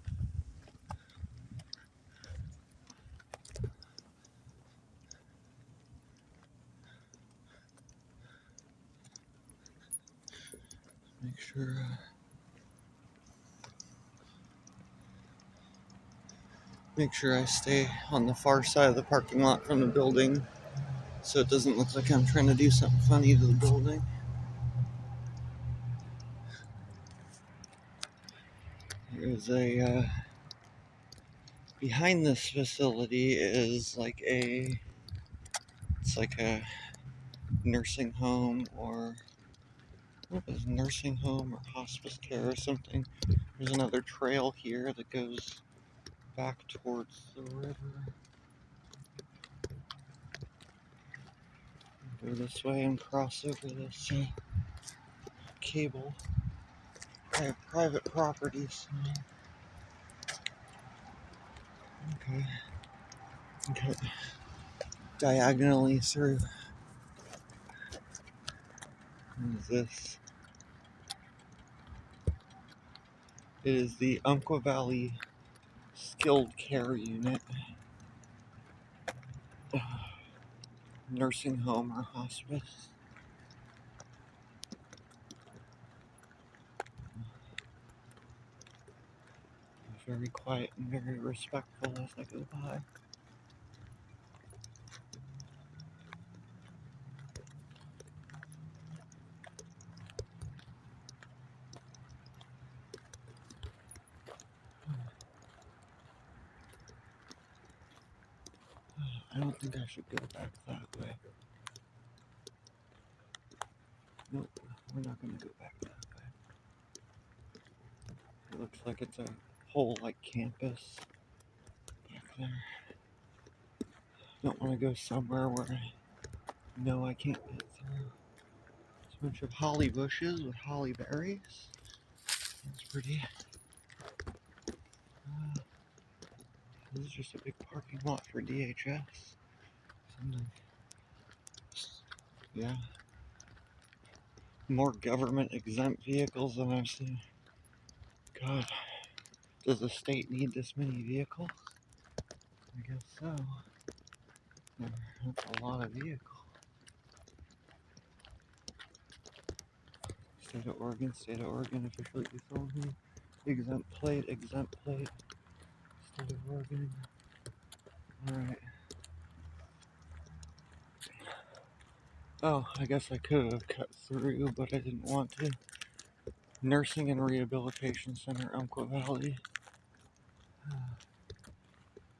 Make sure I stay on the far side of the parking lot from the building so it doesn't look like I'm trying to do something funny to the building. There's a, behind this facility is it's like a nursing home or, what is nursing home or hospice care or something. There's another trail here that goes back towards the river. Go this way and cross over this cable. I have private property, so. Okay. Okay. Diagonally through. What is this? It is the Umpqua Valley Skilled Care Unit. Nursing home or hospice. Very quiet and very respectful as I go by. I don't think I should go back that way. Nope, we're not going to go back that way. It looks like it's a whole, campus back there. Don't want to go somewhere where I know I can't get through. It's a bunch of holly bushes with holly berries. That's pretty. This is just a big parking lot for DHS. Yeah. More government exempt vehicles than I've seen. God, does the state need this many vehicles? I guess so. That's a lot of vehicles. State of Oregon official use only. Exempt plate. State of Oregon. Alright. Oh, I guess I could have cut through, but I didn't want to. Nursing and Rehabilitation Center, Umpqua Valley.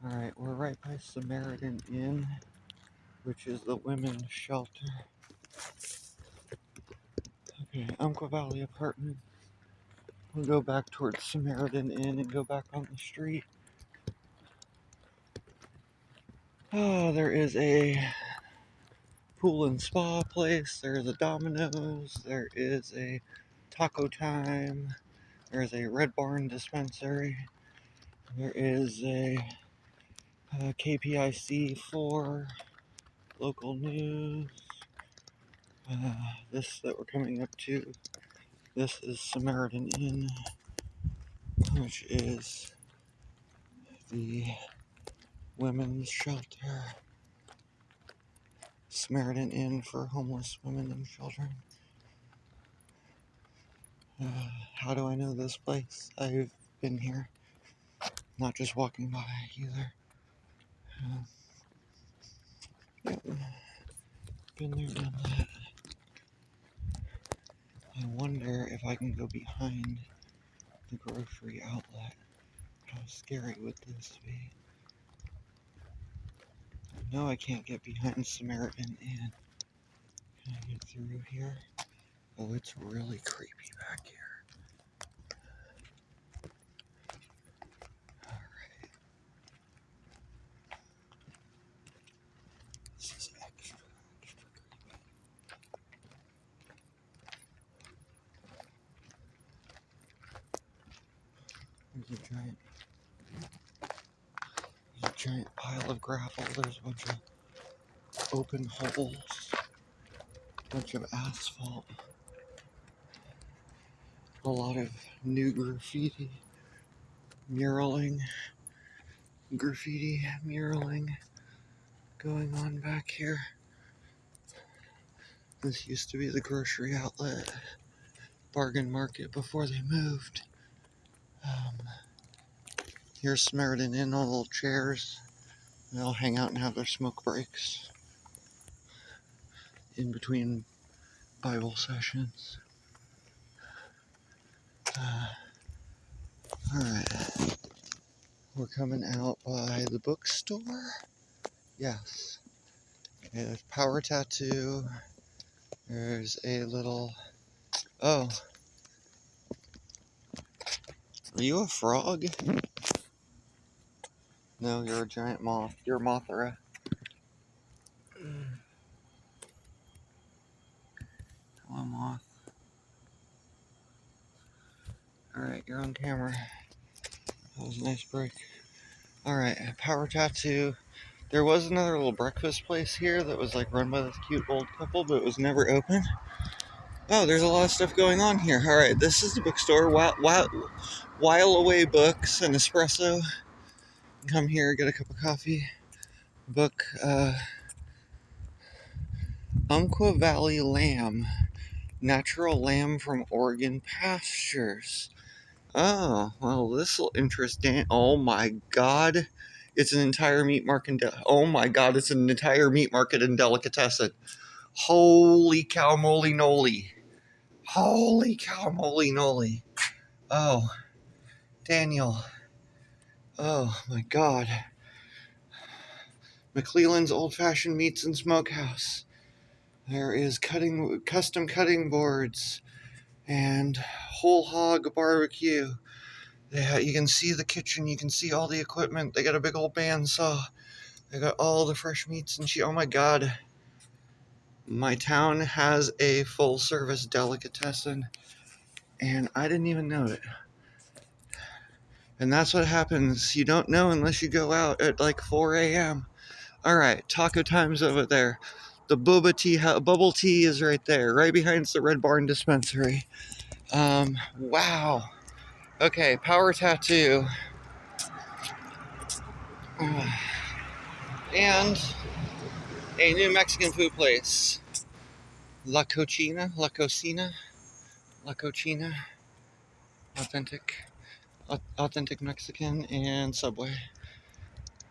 Alright, we're right by Samaritan Inn, which is the women's shelter. Okay, Umpqua Valley Apartment. We'll go back towards Samaritan Inn and go back on the street. Oh, there is a pool and spa place. There's a Domino's. There is a Taco Time. There is a Red Barn dispensary. There is a KPIC 4 local news. This that we're coming up to. This is Samaritan Inn, which is the women's shelter. Samaritan Inn for homeless women and children. How do I know this place? I've been here, not just walking by either. Yep. Been there, done that. I wonder if I can go behind the grocery outlet. How scary would this be? No, I can't get behind Samaritan Inn. Can I get through here? Oh, it's really creepy back here. Alright. This is extra creepy. There's a giant pile of gravel. There's a bunch of open holes. A bunch of asphalt. A lot of new graffiti muraling going on back here. This used to be the grocery outlet, bargain market before they moved. Here's Samaritan Inn, all little chairs. They all hang out and have their smoke breaks. in between Bible sessions. Alright, we're coming out by the bookstore. Yes. Okay, there's Power Tattoo. There's a little... Oh. Are you a frog? No, you're a giant moth. You're Mothra. Hello, moth. Alright, you're on camera. That was a nice break. Alright, Power Tattoo. There was another little breakfast place here that was like run by this cute old couple, but it was never open. Oh, there's a lot of stuff going on here. Alright, this is the bookstore. While Away Books and Espresso. Come here, get a cup of coffee. Book, Umpqua Valley Lamb. Natural lamb from Oregon pastures. Oh, well, this will interest Dan. Oh my god. It's an entire meat market. Oh my god, it's an entire meat market and delicatessen. Holy cow moly noli. Holy cow moly noli. Oh, Daniel. Oh my god. McClelland's Old Fashioned Meats and Smokehouse. There is custom cutting boards and whole hog barbecue. You can see the kitchen. You can see all the equipment. They got a big old bandsaw. They got all the fresh meats and oh my god. My town has a full service delicatessen and I didn't even know it. And that's what happens. You don't know unless you go out at like 4 a.m. Alright, taco time's over there. The bubble tea is right there, right behind the Red Barn dispensary. Wow. Okay, Power Tattoo. And a new Mexican food place. La Cocina. Authentic Mexican, and Subway.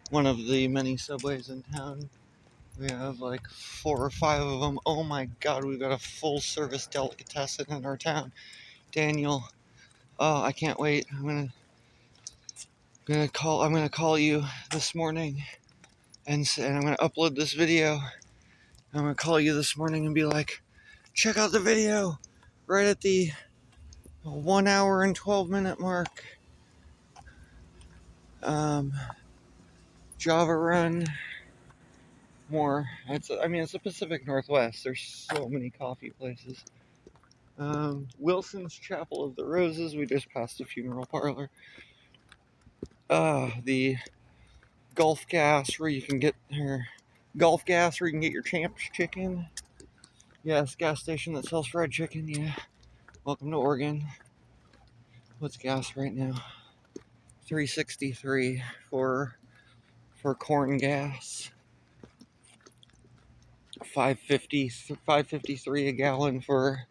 One of the many Subways in town. We have like 4 or 5 of them. Oh my god, we've got a full service delicatessen in our town. Daniel, oh, I can't wait. I'm gonna call you this morning and I'm gonna upload this video. I'm gonna call you this morning and be like, check out the video right at the 1 hour and 12-minute mark. Java Run. More. It's the Pacific Northwest. There's so many coffee places. Wilson's Chapel of the Roses. We just passed the funeral parlor. The Gulf Gas where you can get your Champs chicken. Yes, gas station that sells fried chicken. Yeah. Welcome to Oregon. What's gas right now? $3.63 for corn gas. $5.53 a gallon for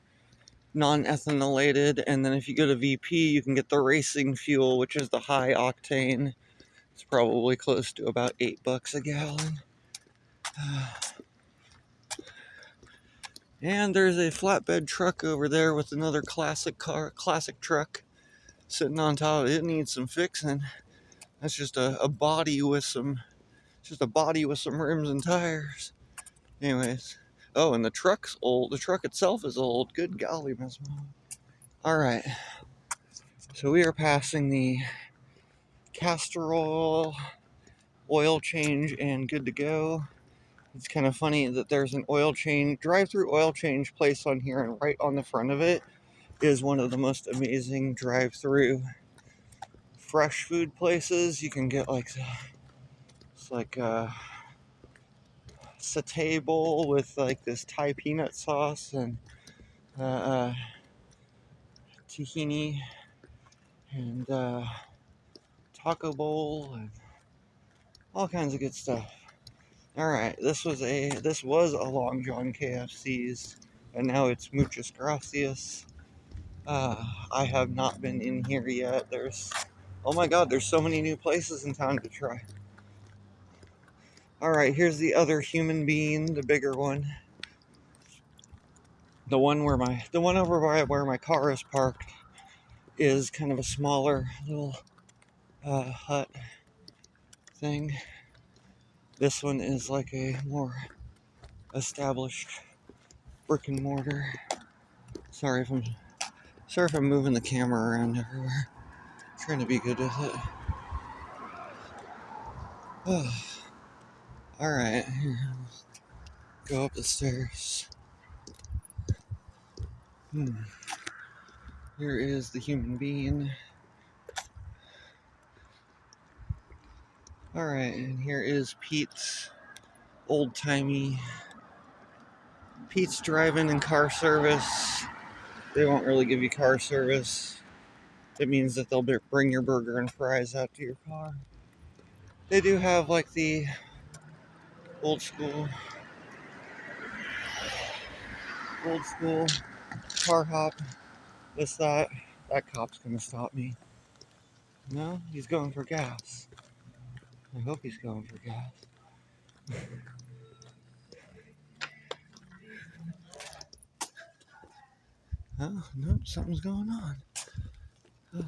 non-ethanolated, and then if you go to VP, you can get the racing fuel, which is the high octane. It's probably close to about $8 a gallon. And there's a flatbed truck over there with another classic truck sitting on top of it. It needs some fixing. That's just a body with some rims and tires. Anyways, oh, and the truck's old. The truck itself is old. Good golly, Miss Mom. All right. So we are passing the castor oil change and good to go. It's kind of funny that there's an drive-through oil change place on here, and right on the front of it is one of the most amazing drive-through fresh food places. You can get it's like a satay bowl with like this Thai peanut sauce and tahini and taco bowl and all kinds of good stuff. Alright, this was a Long John KFC's, and now it's Muchas Gracias. I have not been in here yet. Oh my god, there's so many new places in town to try. Alright, here's the other human being, the bigger one. The one over by where my car is parked is kind of a smaller little hut thing. This one is like a more established brick and mortar. Sorry if I'm moving the camera around everywhere. I'm trying to be good with it. Oh, all right, go up the stairs. Here is the human being. All right, and here is Pete's old-timey. Pete's driving in car service. They won't really give you car service. It means that they'll bring your burger and fries out to your car. They do have like the old school car hop. This, that cop's gonna stop me. No, he's going for gas. I hope he's going for gas. Oh, no, something's going on. Oh.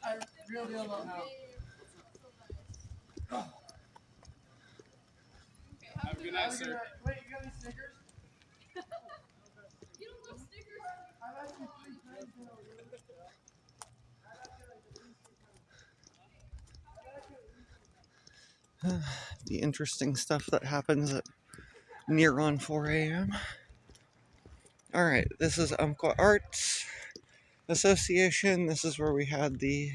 I really don't know how. Have a good night, sir. Wait, you got any Snickers? You don't love Snickers? I've asked you 3 times now. The interesting stuff that happens at near on 4 a.m. All right, this is Umpqua Arts Association. This is where we had the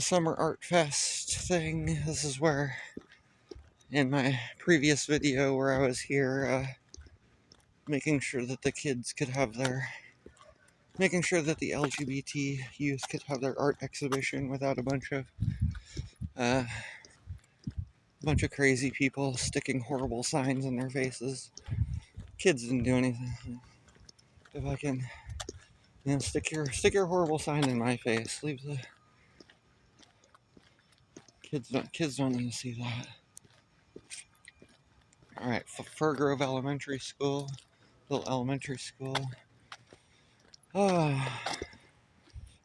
Summer Art Fest thing. This is where, in my previous video where I was here, making sure that the LGBT youth could have their art exhibition without a bunch of crazy people sticking horrible signs in their faces. Kids didn't do anything. If I can, stick your horrible sign in my face. Leave the kids don't need to see that. All right, Fir Grove Elementary School, little elementary school. I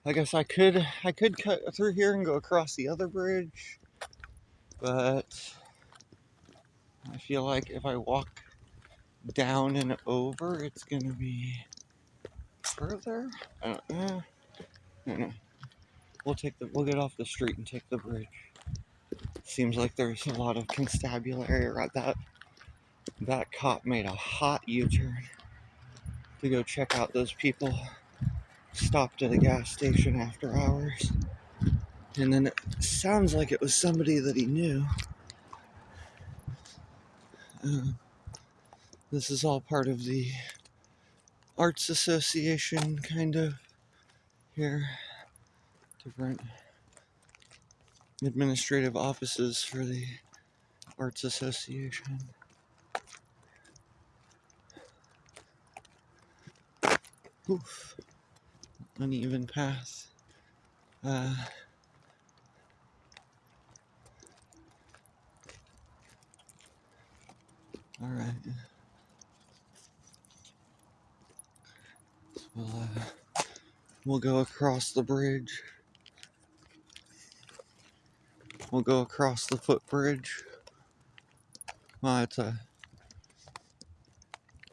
guess I could cut through here and go across the other bridge, but I feel like if I walk down and over, it's gonna be further. I don't know. We'll get off the street and take the bridge. Seems like there's a lot of constabulary right. That cop made a hot U-turn to go check out those people stopped at a gas station after hours. And then it sounds like it was somebody that he knew. This is all part of the Arts Association, kind of, here. Different administrative offices for the Arts Association. Oof. Uneven path. All right. We'll go across the bridge. We'll go across the footbridge. Well,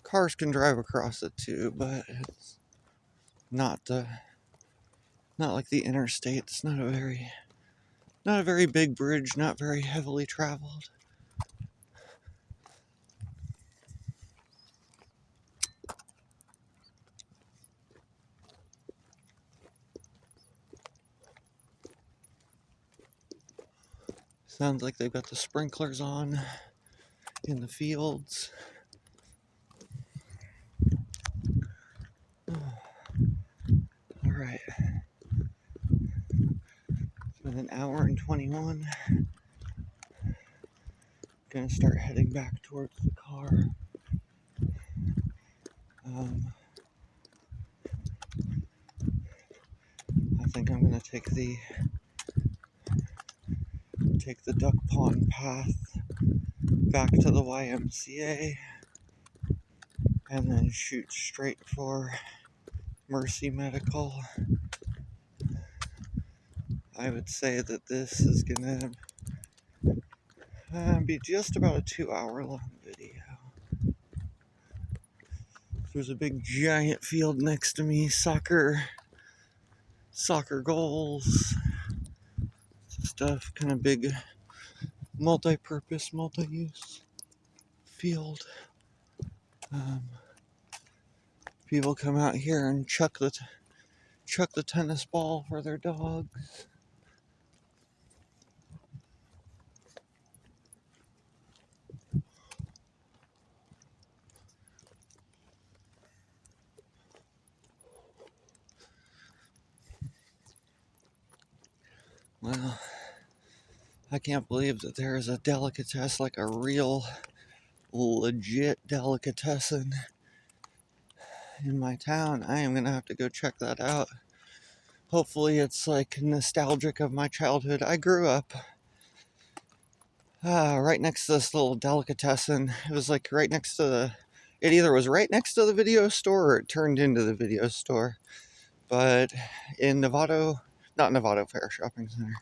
cars can drive across it too, but it's not like the interstate. It's not a very big bridge, not very heavily traveled. Sounds like they've got the sprinklers on in the fields. All right. It's been in an hour and 21. Gonna start heading back towards the car. I think I'm gonna take the duck pond path back to the YMCA and then shoot straight for Mercy Medical. I would say that this is gonna be just about a 2-hour long video. There's a big giant field next to me, soccer goals, stuff, kind of big multi-purpose, multi-use field. People come out here and chuck the tennis ball for their dogs. Well, I can't believe that there is a delicatessen, like a real legit delicatessen in my town. I am gonna have to go check that out. Hopefully it's like nostalgic of my childhood. I grew up right next to this little delicatessen. It was like right next to it either was right next to the video store or it turned into the video store. But in not Novato Fair Shopping Center.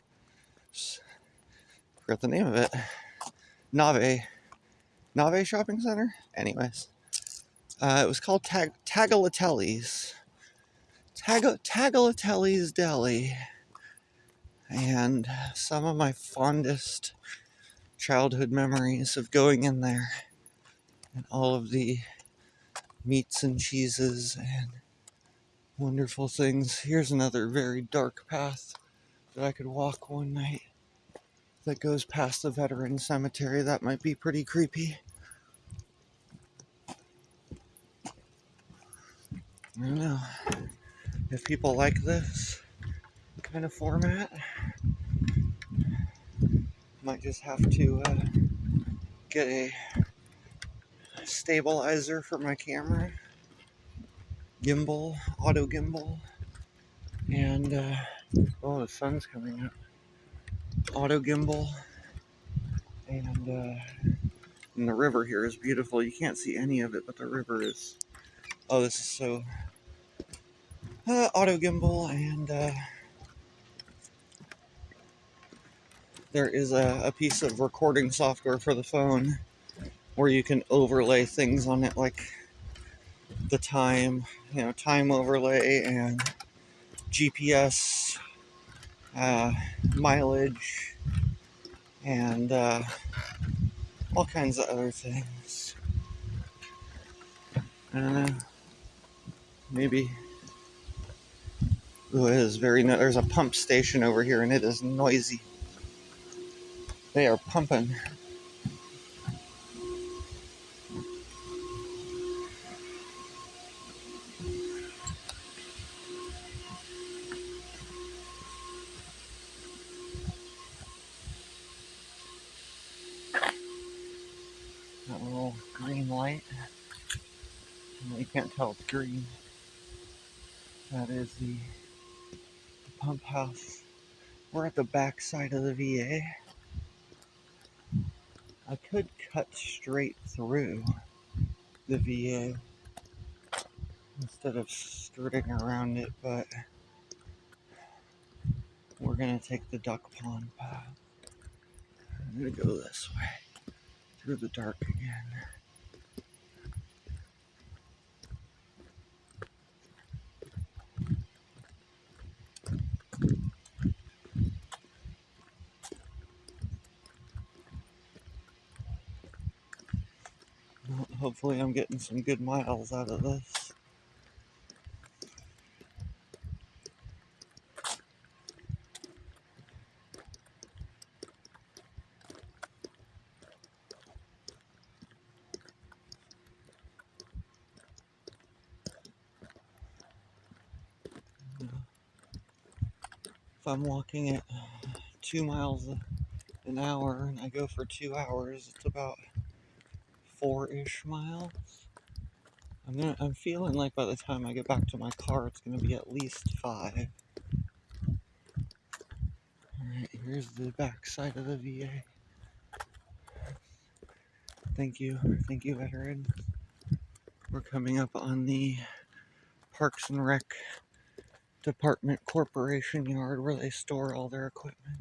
Forgot the name of it. Nave Shopping Center? Anyways. It was called Tagliatelli's. Tagliatelli's Deli. And some of my fondest childhood memories of going in there and all of the meats and cheeses and wonderful things. Here's another very dark path that I could walk one night that goes past the veteran cemetery. That might be pretty creepy. I don't know. If people like this kind of format, might just have to get a stabilizer for my camera, auto gimbal, and oh, the sun's coming up. Auto gimbal, and the river here is beautiful. You can't see any of it, but the river is. Oh, this is so. Auto gimbal, and there is a piece of recording software for the phone where you can overlay things on it, like the time overlay and GPS, mileage, and all kinds of other things. I don't know. Maybe. Ooh, it is very. There's a pump station over here, and it is noisy. They are pumping. That little green light. You can't tell it's green. That is the pump house. We're at the back side of the VA. I could cut straight through the VA instead of skirting around it, but we're gonna take the duck pond path. I'm gonna go this way through the dark again. Hopefully I'm getting some good miles out of this. If I'm walking at 2 miles an hour and I go for 2 hours, it's about 4-ish miles. I'm feeling like by the time I get back to my car, it's gonna be at least 5. Alright, here's the back side of the VA. Thank you, veteran. We're coming up on the Parks and Rec Department Corporation yard where they store all their equipment.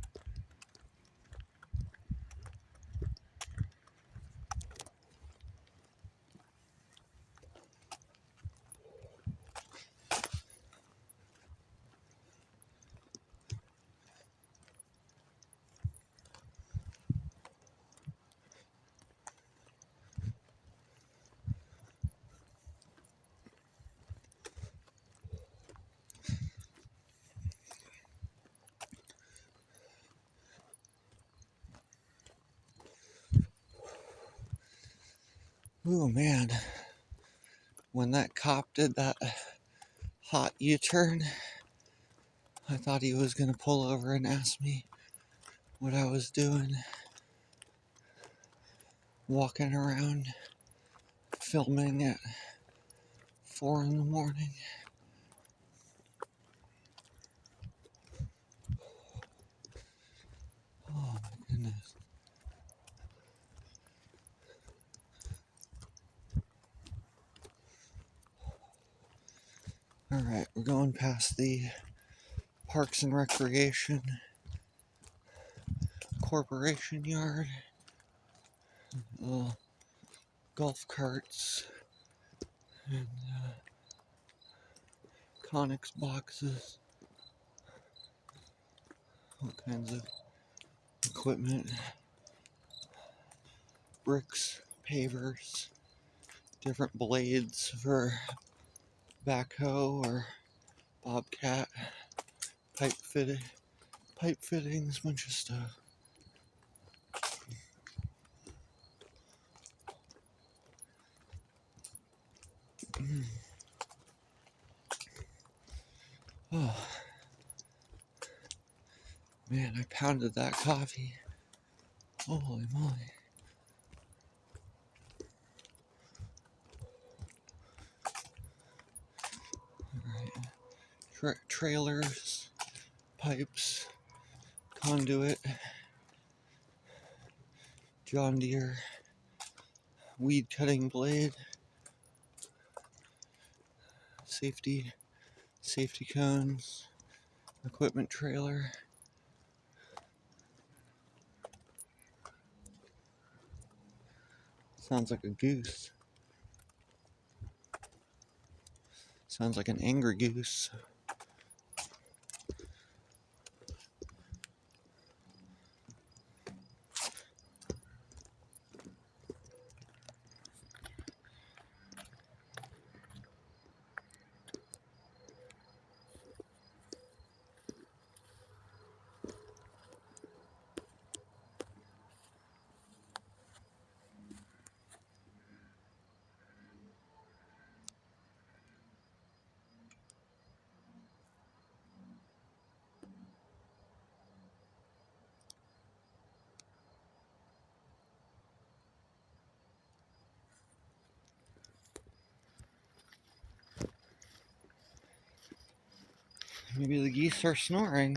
Oh man, when that cop did that hot U-turn, I thought he was gonna pull over and ask me what I was doing, walking around, filming at 4 in the morning. Oh my goodness. Alright, we're going past the Parks and Recreation Corporation yard. Golf carts and Conex boxes. All kinds of equipment. Bricks, pavers, different blades for backhoe or bobcat, pipe fittings, bunch of stuff. Oh man, I pounded that coffee. Holy moly. Alright. Trailers, pipes, conduit, John Deere, weed cutting blade, safety cones, equipment trailer. Sounds like a goose. Sounds like an angry goose. Maybe the geese are snoring.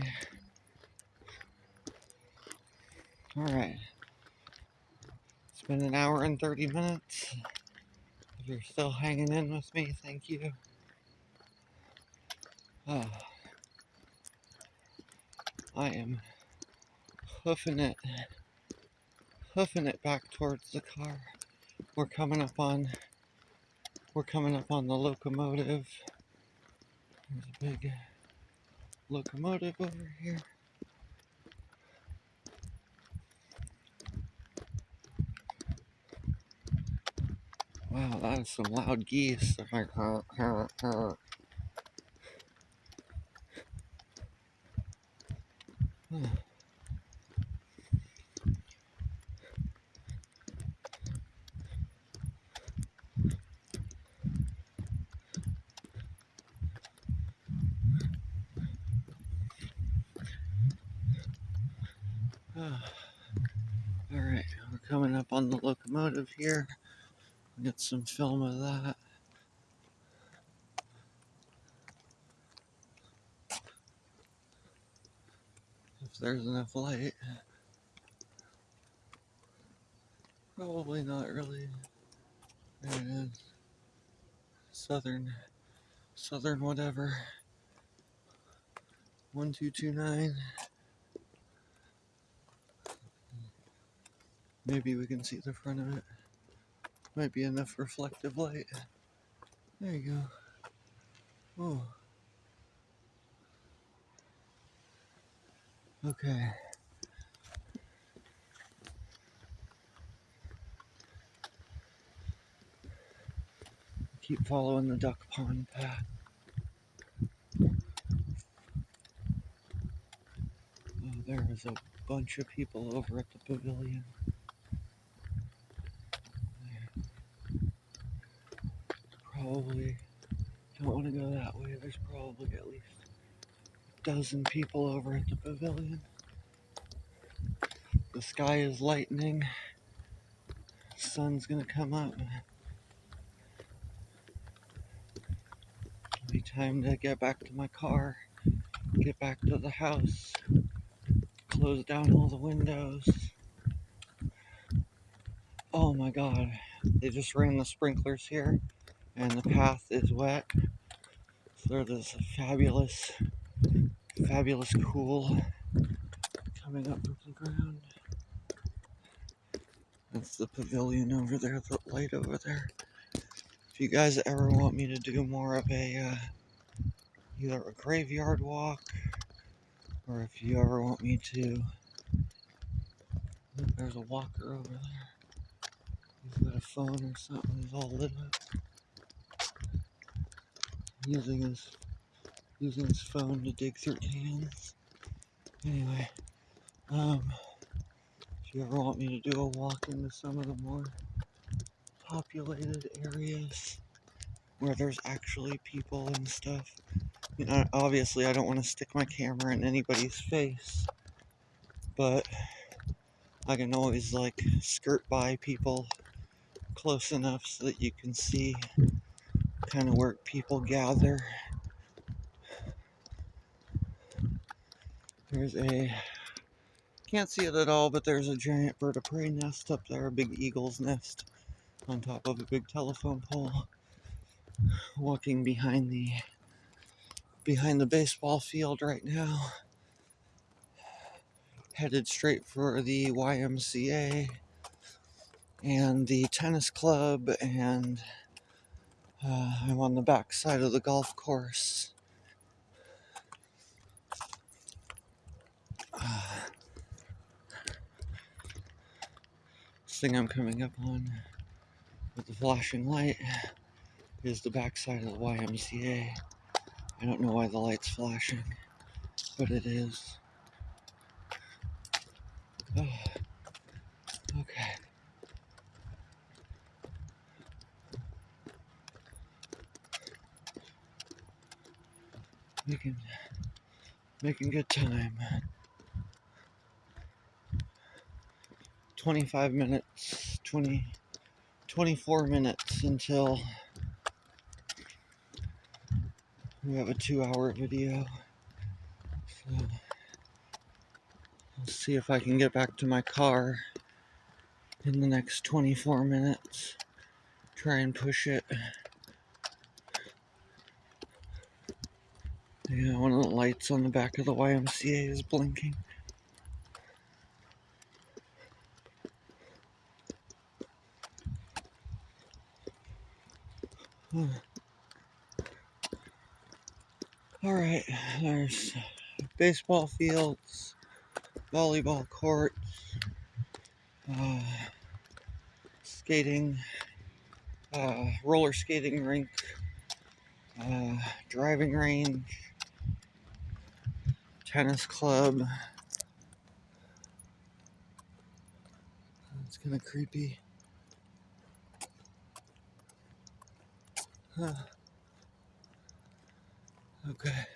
Alright. It's been an hour and 30 minutes. If you're still hanging in with me, thank you. Oh, I am hoofing it back towards the car. We're coming up on the locomotive. There's a big locomotive over here. Wow, that is some loud geese. They're like, we're coming up on the locomotive here. Get some film of that. If there's enough light. Probably not really. There it is. Southern whatever. 1229. Maybe we can see the front of it. Might be enough reflective light. There you go. Oh. Okay. Keep following the duck pond path. Oh, there is a bunch of people over at the pavilion. Probably don't want to go that way. There's probably at least a dozen people over at the pavilion. The sky is lightening. Sun's gonna come up. It'll be time to get back to my car, get back to the house, close down all the windows. Oh my god, they just ran the sprinklers here and the path is wet. So there's this fabulous cool coming up from the ground. That's the pavilion over there, the light over there. If you guys ever want me to do more of a either a graveyard walk, or if you ever want me to, there's a walker over there. He's got a phone or something. He's all lit up, using his phone to dig through cans. Anyway, if you ever want me to do a walk into some of the more populated areas where there's actually people and stuff, you know, obviously I don't want to stick my camera in anybody's face, but I can always like skirt by people close enough so that you can see kind of where people gather. Can't see it at all, but there's a giant bird of prey nest up there, a big eagle's nest on top of a big telephone pole. Walking behind the baseball field right now, headed straight for the YMCA and the tennis club, and I'm on the back side of the golf course. This thing I'm coming up on with the flashing light is the back side of the YMCA. I don't know why the light's flashing, but it is. Oh, okay. Making good time. 25 minutes, 24 minutes until we have a 2-hour video. So I'll see if I can get back to my car in the next 24 minutes. Try and push it. Yeah, one of the lights on the back of the YMCA is blinking. Alright, there's baseball fields, volleyball courts, skating, roller skating rink, driving range, tennis club. It's kind of creepy. Okay.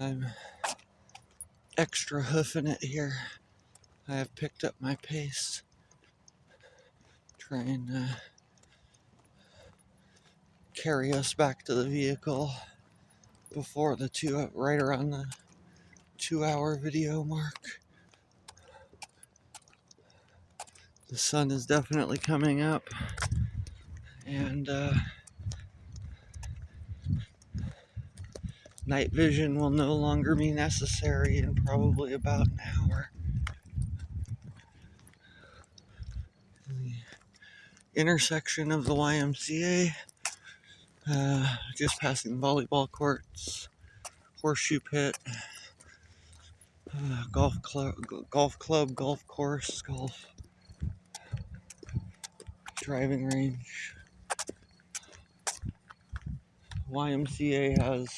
I'm extra hoofing it here. I have picked up my pace, trying to carry us back to the vehicle before right around the 2-hour video mark. The sun is definitely coming up, and night vision will no longer be necessary in probably about an hour. The intersection of the YMCA, just passing volleyball courts, horseshoe pit, golf club, golf course, golf driving range. YMCA has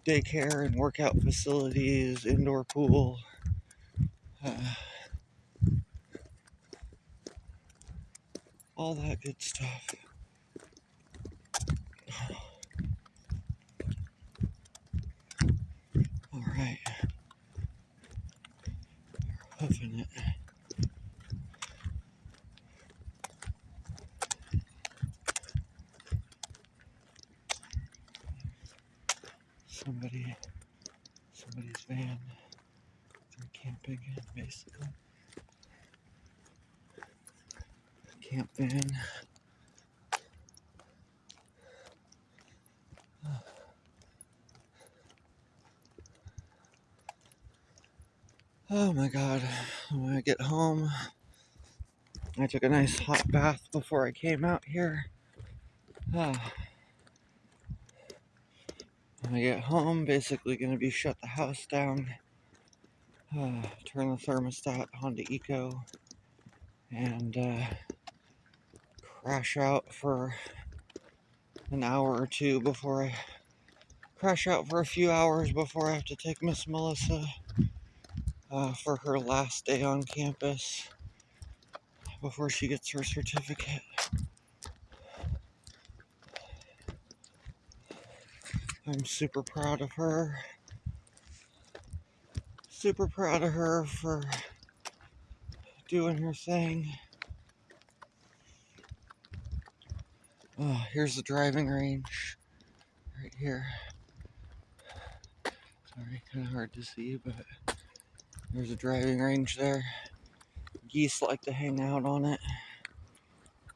daycare and workout facilities, indoor pool. All that good stuff. Alright. Huffing it. Somebody's van. They're camping in, basically. Camp van. Oh my god. When I get home, I took a nice hot bath before I came out here. When I get home, basically gonna be shut the house down, turn the thermostat onto eco, and crash out for an hour or two before I crash out for a few hours before I have to take Miss Melissa for her last day on campus before she gets her certificate. I'm super proud of her. Super proud of her for doing her thing. Here's the driving range right here. Sorry, kind of hard to see, but there's a driving range there. Geese like to hang out on it.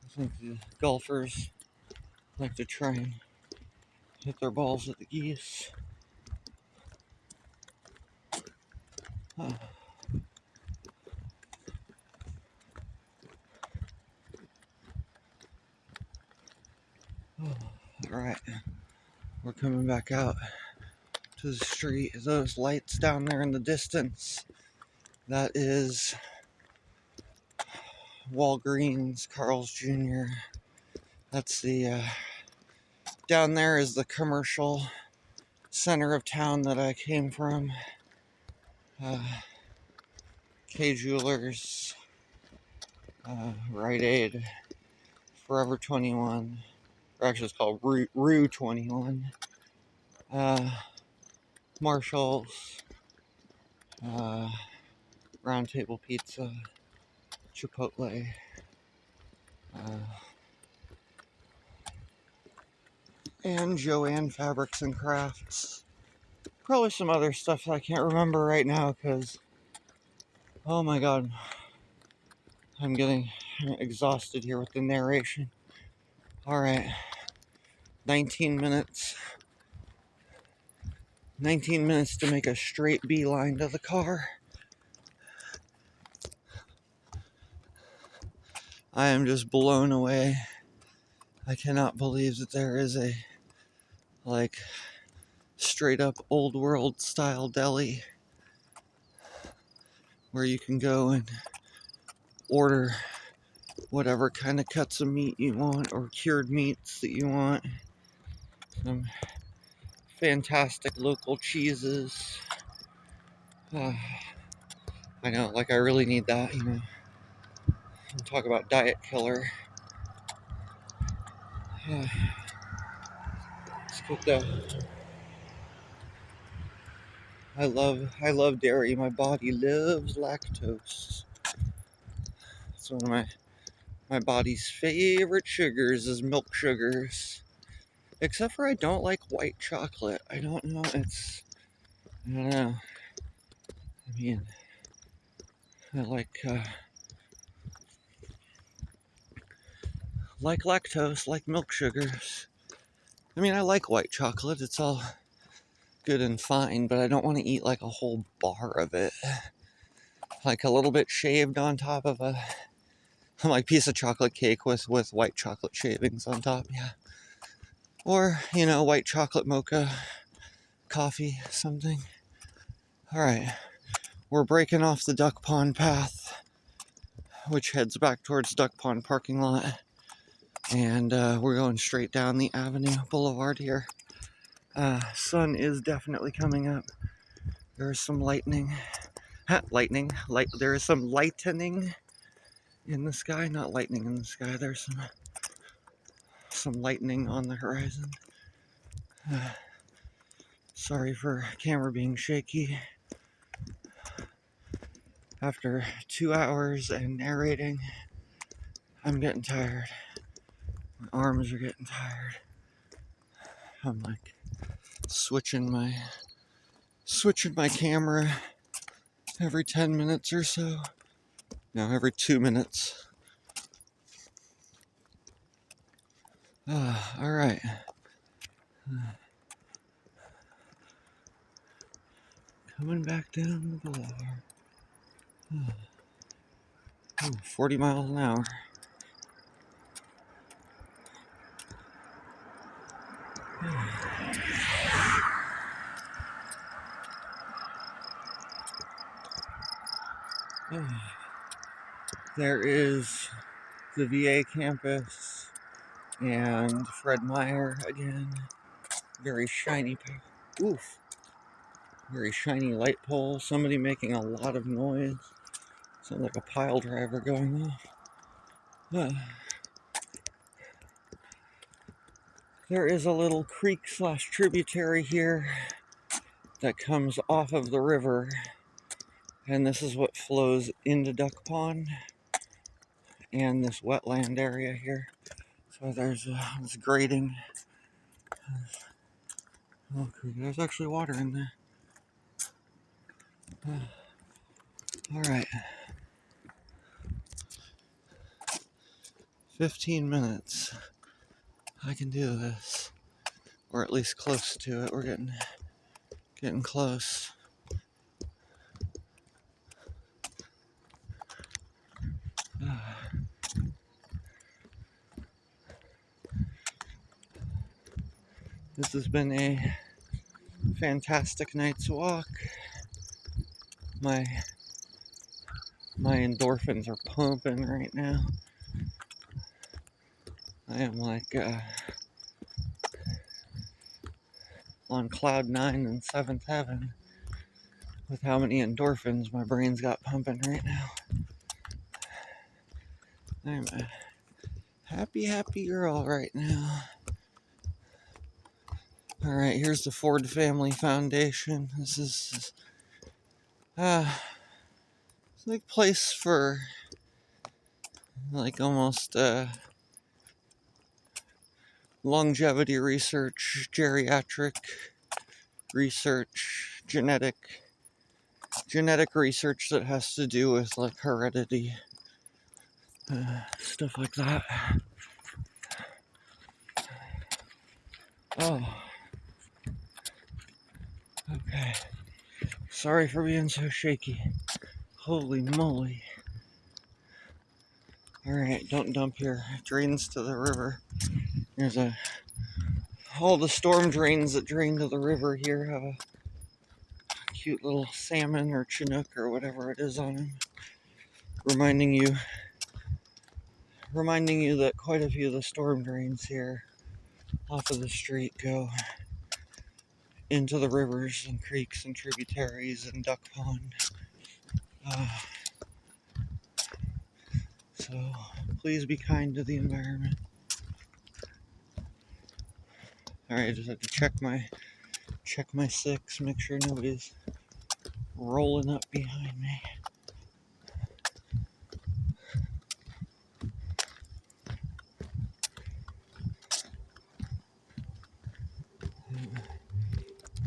I think the golfers like to try and hit their balls at the geese. Alright, we're coming back out to the street. Those lights down there in the distance, that is Walgreens, Carl's Jr. That's the, down there is the commercial center of town that I came from. K Jewelers, Rite Aid, Forever 21, or actually it's called Rue 21, Marshall's, Round Table Pizza, Chipotle, and Joanne Fabrics and Crafts. Probably some other stuff that I can't remember right now because, oh my god, I'm getting exhausted here with the narration. Alright, 19 minutes. 19 minutes to make a straight beeline to the car. I am just blown away. I cannot believe that there is a, straight up old world style deli where you can go and order whatever kind of cuts of meat you want or cured meats that you want. Some fantastic local cheeses. I know, I really need that, Talk about diet killer. Let's put the I love dairy. My body loves lactose. It's one of my body's favorite sugars is milk sugars. Except for I don't like white chocolate. I don't know. I don't know. I mean, I like lactose, like milk sugars. I mean, I like white chocolate. It's all good and fine, but I don't want to eat like a whole bar of it. Like a little bit shaved on top of a like piece of chocolate cake with white chocolate shavings on top, yeah. Or, white chocolate mocha coffee, something. All right, we're breaking off the duck pond path, which heads back towards duck pond parking lot. And we're going straight down the Avenue Boulevard here. Sun is definitely coming up. There is some lightning. There is some lightening in the sky. Not lightning in the sky. There's some lightning on the horizon. Sorry for camera being shaky. After 2 hours and narrating, I'm getting tired. My arms are getting tired. I'm like switching my camera every 10 minutes or so. No, every 2 minutes. All right. Coming back down the boulevard. 40 miles an hour. There is the VA campus and Fred Meyer again. Very shiny. Very shiny light pole. Somebody making a lot of noise. Sounds like a pile driver going off. There is a little creek / tributary here that comes off of the river. And this is what flows into Duck Pond and this wetland area here. So there's this grading. Oh, there's actually water in there. All right. 15 minutes. I can do this. Or at least close to it. We're getting close. This has been a fantastic night's walk. My endorphins are pumping right now. I am like on cloud 9 in 7th heaven with how many endorphins my brain's got pumping right now. I'm a happy girl right now. All right, here's the Ford Family Foundation. This is it's like a place for like almost longevity research, geriatric research, genetic research that has to do with like heredity, stuff like that. Oh, okay. Sorry for being so shaky. Holy moly. Alright, don't dump here. Drains to the river. There's all the storm drains that drain to the river here have a cute little salmon or chinook or whatever it is on them. Reminding you that quite a few of the storm drains here off of the street go into the rivers and creeks and tributaries and Duck Pond. So please be kind to the environment. Alright, just have to check my 6, make sure nobody's rolling up behind me.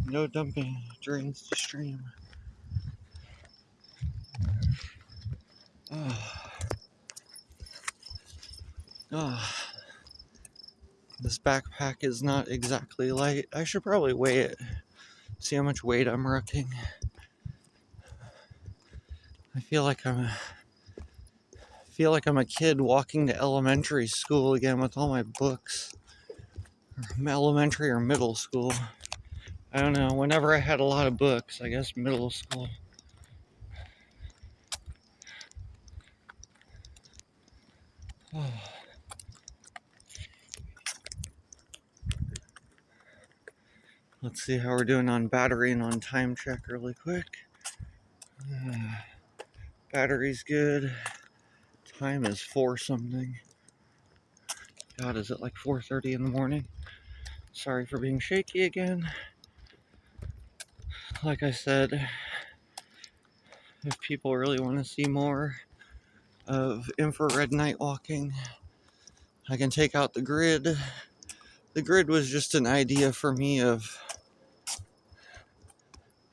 No dumping drains to stream. Oh. Oh. This backpack is not exactly light. I should probably weigh it. See how much weight I'm rocking. I feel like I'm a kid walking to elementary school again with all my books. Or elementary or middle school. I don't know. Whenever I had a lot of books, I guess middle school. Oh. Let's see how we're doing on battery and on time check really quick. Battery's good. Time is 4 something. God, is it like 4:30 in the morning? Sorry for being shaky again. Like I said, if people really want to see more of infrared night walking, I can take out the grid. The grid was just an idea for me of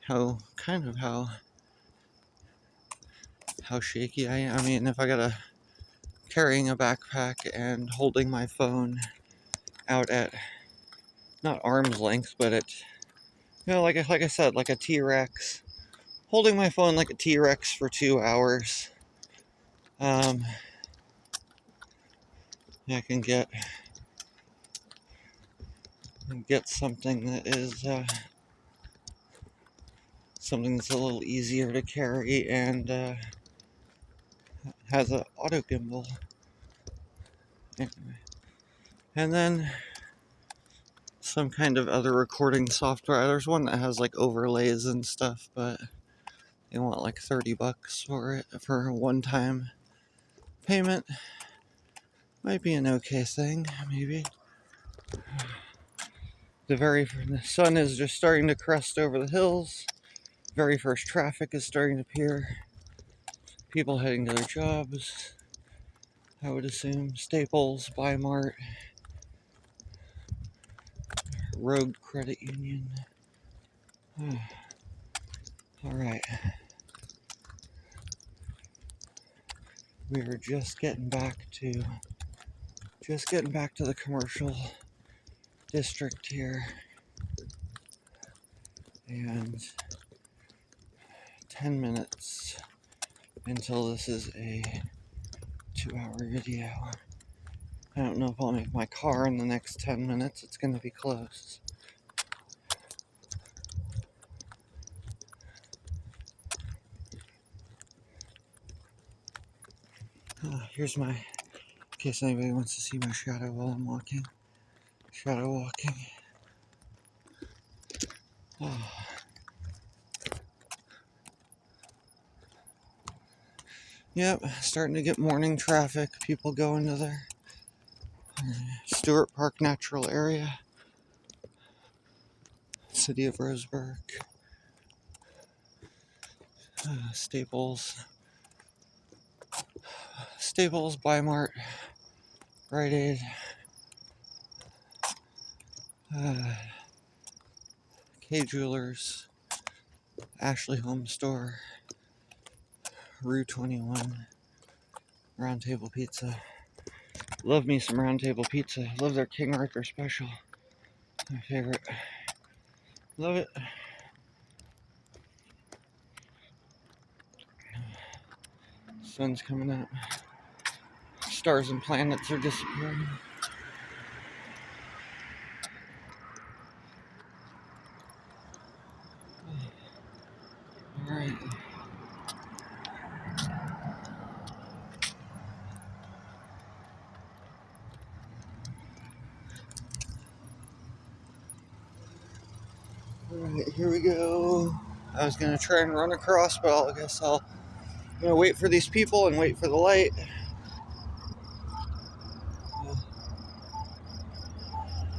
how shaky I am. I mean, if I gotta carrying a backpack and holding my phone out at not arm's length, but at, you know, like I said, like a T-Rex. Holding my phone like a T-Rex for 2 hours. I can get something that is something that's a little easier to carry and has an auto gimbal. Anyway. And then some kind of other recording software. There's one that has like overlays and stuff, but they want like $30 for it for a one-time payment. Might be an okay thing, maybe. The sun is just starting to crest over the hills. Very first traffic is starting to appear. People heading to their jobs, I would assume. Staples, Buy Mart, Rogue Credit Union. Alright. We are just getting back to the commercial district here. And 10 minutes until this is a 2-hour video. I don't know if I'll make my car in the next 10 minutes. It's going to be close. Here's my, in case anybody wants to see my shadow while I'm walking. Shadow walking. Oh. Yep, starting to get morning traffic. People going to their Stewart Park Natural Area. City of Roseburg. Staples, Buy Mart, Rite Aid, K Jewelers, Ashley Home Store, Rue 21, Round Table Pizza. Love me some Round Table Pizza. Love their King Arthur special. My favorite. Love it. Sun's coming up. Stars and planets are disappearing. Alright. Alright, here we go. I was gonna try and run across, but I guess I'm gonna wait for these people and wait for the light.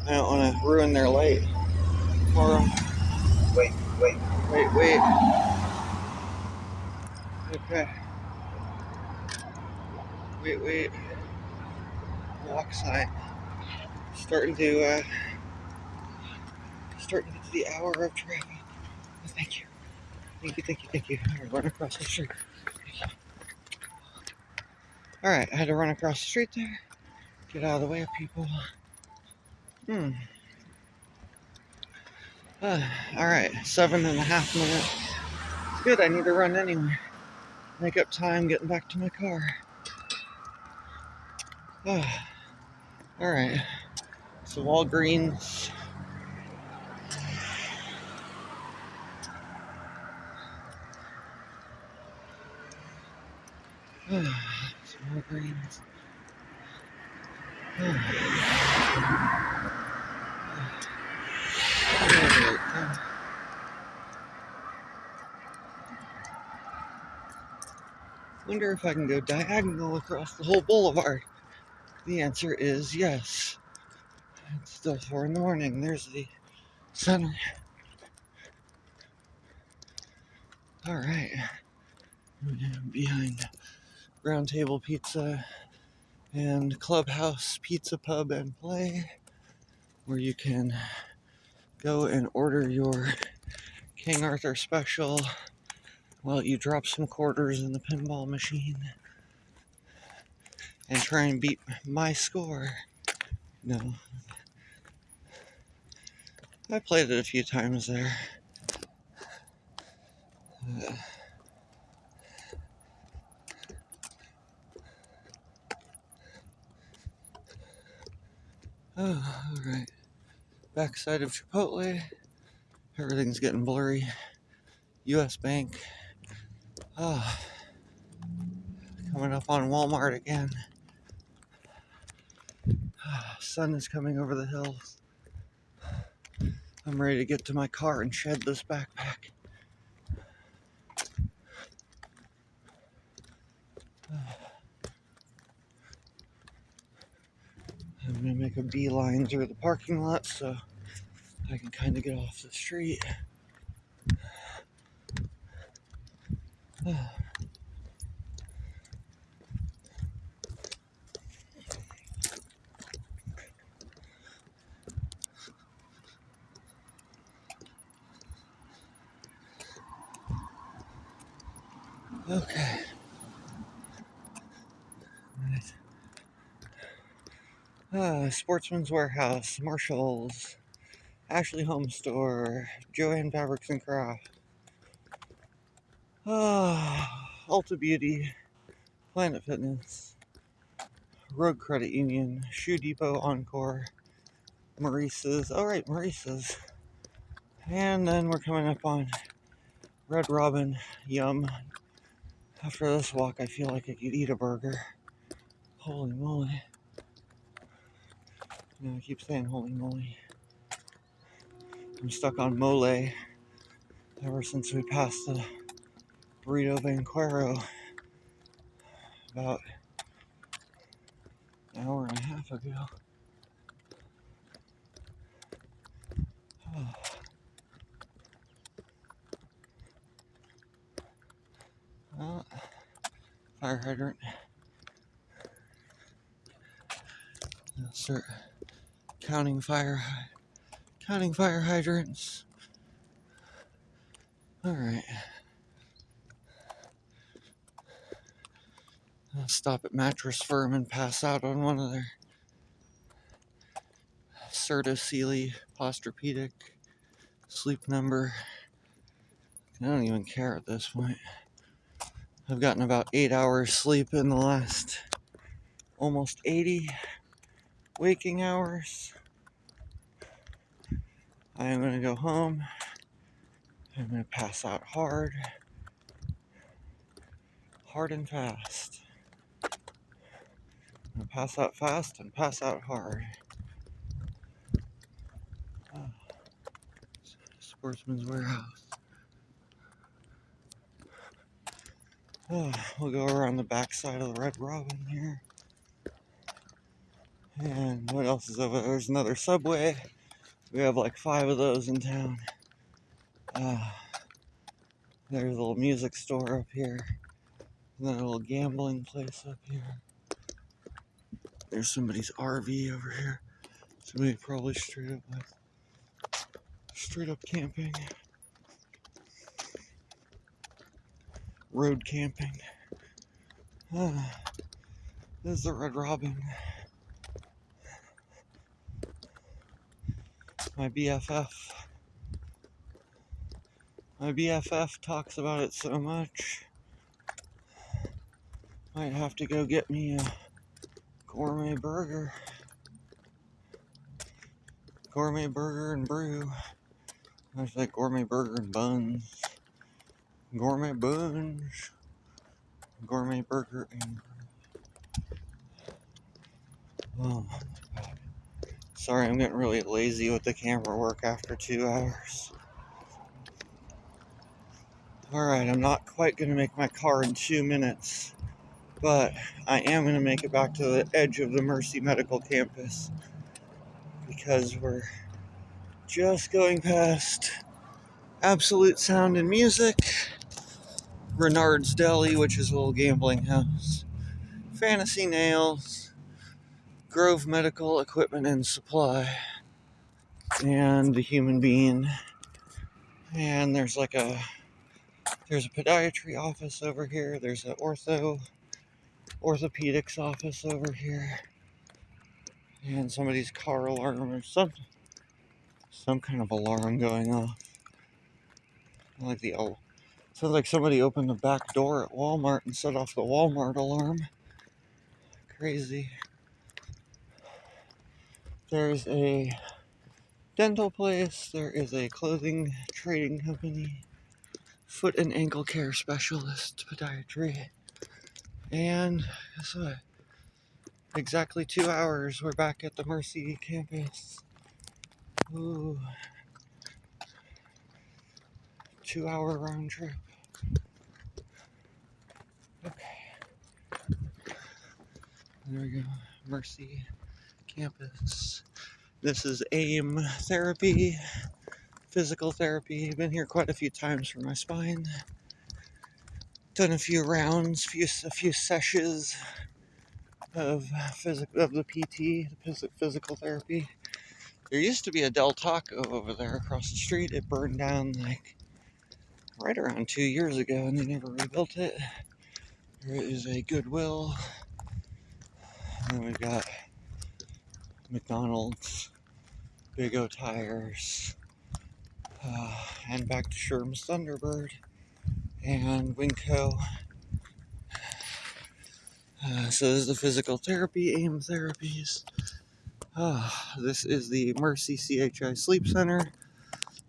I don't want to ruin their light for them. Wait. Okay. Wait. Walk sign. Starting to get to the hour of traffic. Oh, thank you. All right, run across the street. All right, I had to run across the street there. Get out of the way of people. All right, 7.5 minutes. It's good. I need to run anyway. Make up time getting back to my car. All right. So Walgreens. So Walgreens. Wonder if I can go diagonal across the whole boulevard. The answer is yes. It's still 4 in the morning. There's the center. All right. Behind Round Table Pizza and Clubhouse Pizza Pub and Play, where you can go and order your King Arthur special while you drop some quarters in the pinball machine and try and beat my score. No. I played it a few times there. Alright. Backside of Chipotle. Everything's getting blurry. US Bank. Coming up on Walmart again. Sun is coming over the hills. I'm ready to get to my car and shed this backpack. I'm gonna make a beeline through the parking lot so I can kind of get off the street. Okay. Sportsman's Warehouse, Marshall's, Ashley Home Store, Joann Fabrics and Craft, Ulta Beauty, Planet Fitness, Road Credit Union, Shoe Depot, Encore, Maurice's. Alright, Maurice's. And then we're coming up on Red Robin. Yum. After this walk, I feel like I could eat a burger. Holy moly. I keep saying holy moly. I'm stuck on mole ever since we passed the Burrito Vanquero about an hour and a half ago. Fire hydrant. I'll start counting fire hydrants. All right. I'll stop at Mattress Firm and pass out on one of their Serta-Sealy Posturepedic sleep number. I don't even care at this point. I've gotten about 8 hours sleep in the last almost 80 waking hours. I am going to go home. I'm going to pass out hard and fast. I'm going to pass out fast and pass out hard. Sportsman's Warehouse. We'll go around the backside of the Red Robin here. And what else is over there? There's another Subway. We have like 5 of those in town. There's a little music store up here. And then a little gambling place up here. There's somebody's RV over here. Somebody probably straight up camping. Road camping. This is the Red Robin. My BFF. My BFF talks about it so much. Might have to go get me a gourmet burger. Gourmet burger and brew. I was like gourmet burger and buns. Gourmet buns. Gourmet burger and brew. Oh my god. Sorry, I'm getting really lazy with the camera work after 2 hours. Alright, I'm not quite going to make my car in 2 minutes, but I am going to make it back to the edge of the Mercy Medical Campus because we're just going past Absolute Sound and Music, Renard's Deli, which is a little gambling house, Fantasy Nails, Grove Medical Equipment and Supply, and the Human Being. And there's a podiatry office over here. There's an orthopedics office over here. And somebody's car alarm or some kind of alarm going off. Sounds like somebody opened the back door at Walmart and set off the Walmart alarm. Crazy. There's a dental place. There is a clothing trading company. Foot and ankle care specialist, podiatry. And guess what? Exactly 2 hours, we're back at the Mercy campus. Ooh. 2 hour round trip. Okay. There we go. Mercy campus. This is AIM therapy, physical therapy. I've been here quite a few times for my spine. Done a few rounds, a few sessions of the PT, the physical therapy. There used to be a Del Taco over there across the street. It burned down right around 2 years ago, and they never rebuilt it. There is a Goodwill. And then we've got McDonald's, Big O Tires, and back to Sherm's Thunderbird, and Winco. So this is the physical therapy, AIM therapies. This is the Mercy CHI Sleep Center.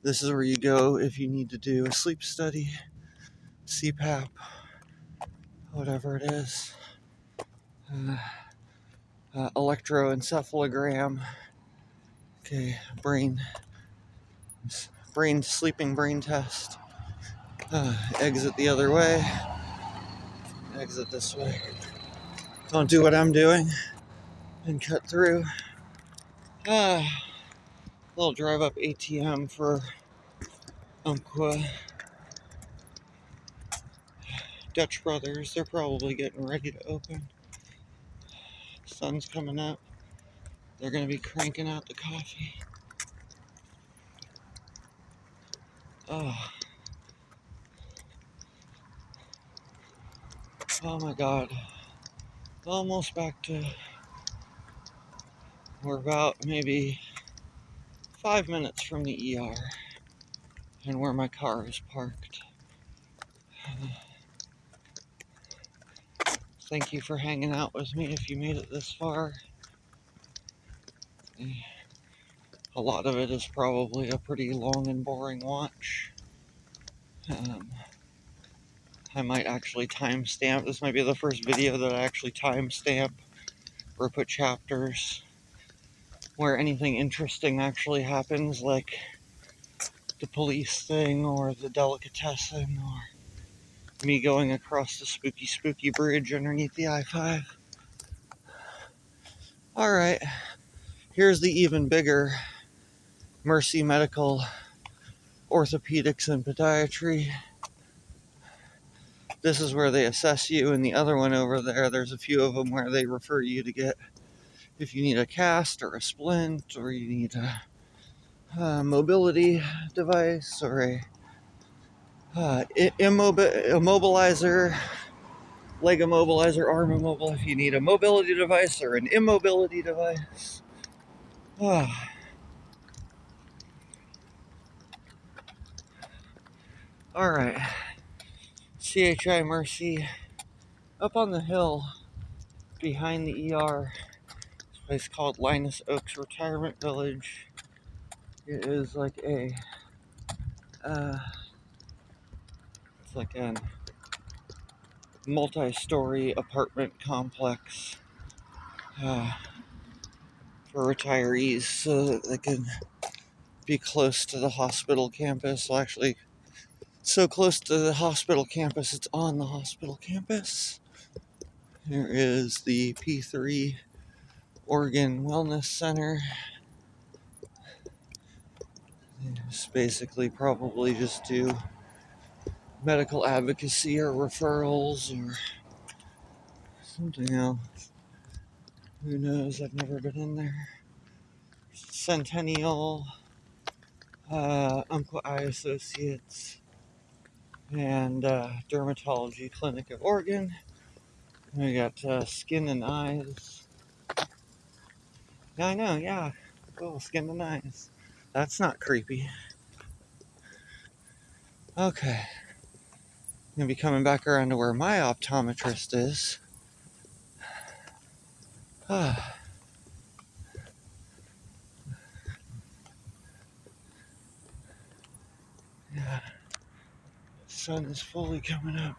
This is where you go if you need to do a sleep study, CPAP, whatever it is. Electroencephalogram. Okay, sleeping brain test. Exit the other way. Exit this way. Don't do what I'm doing and cut through. Little drive up ATM for Umpqua. Dutch Brothers, they're probably getting ready to open. Sun's coming up. They're going to be cranking out the coffee. Oh my god. Almost back to... We're about maybe 5 minutes from the ER and where my car is parked. Thank you for hanging out with me if you made it this far. A lot of it is probably a pretty long and boring watch. I might actually timestamp. This might be the first video that I actually timestamp or put chapters where anything interesting actually happens, like the police thing or the delicatessen or me going across the spooky bridge underneath the I-5. Alright, here's the even bigger Mercy Medical Orthopedics and Podiatry. this is where they assess you, and the other one over there, there's a few of them where they refer you to get, if you need a cast or a splint, or you need a mobility device, or a immobilizer, leg immobilizer, arm immobilizer, if you need a mobility device or an immobility device. Ah. Alright, CHI Mercy, up on the hill behind the ER, this place called Linus Oaks Retirement Village. It is like a, it's like a multi-story apartment complex for retirees so that they can be close to the hospital campus. Well, actually, so close to the hospital campus, it's on the hospital campus. Here is the P3 Oregon Wellness Center. It's basically probably just do medical advocacy or referrals or something else. Who knows? I've never been in there. Centennial, Uncle I Associates, and Dermatology Clinic of Oregon. We got Skin and Eyes. Yeah, I know, yeah. Cool, Skin and Eyes. That's not creepy. Okay. I'm going to be coming back around to where my optometrist is. Ah. Yeah. The sun is fully coming up.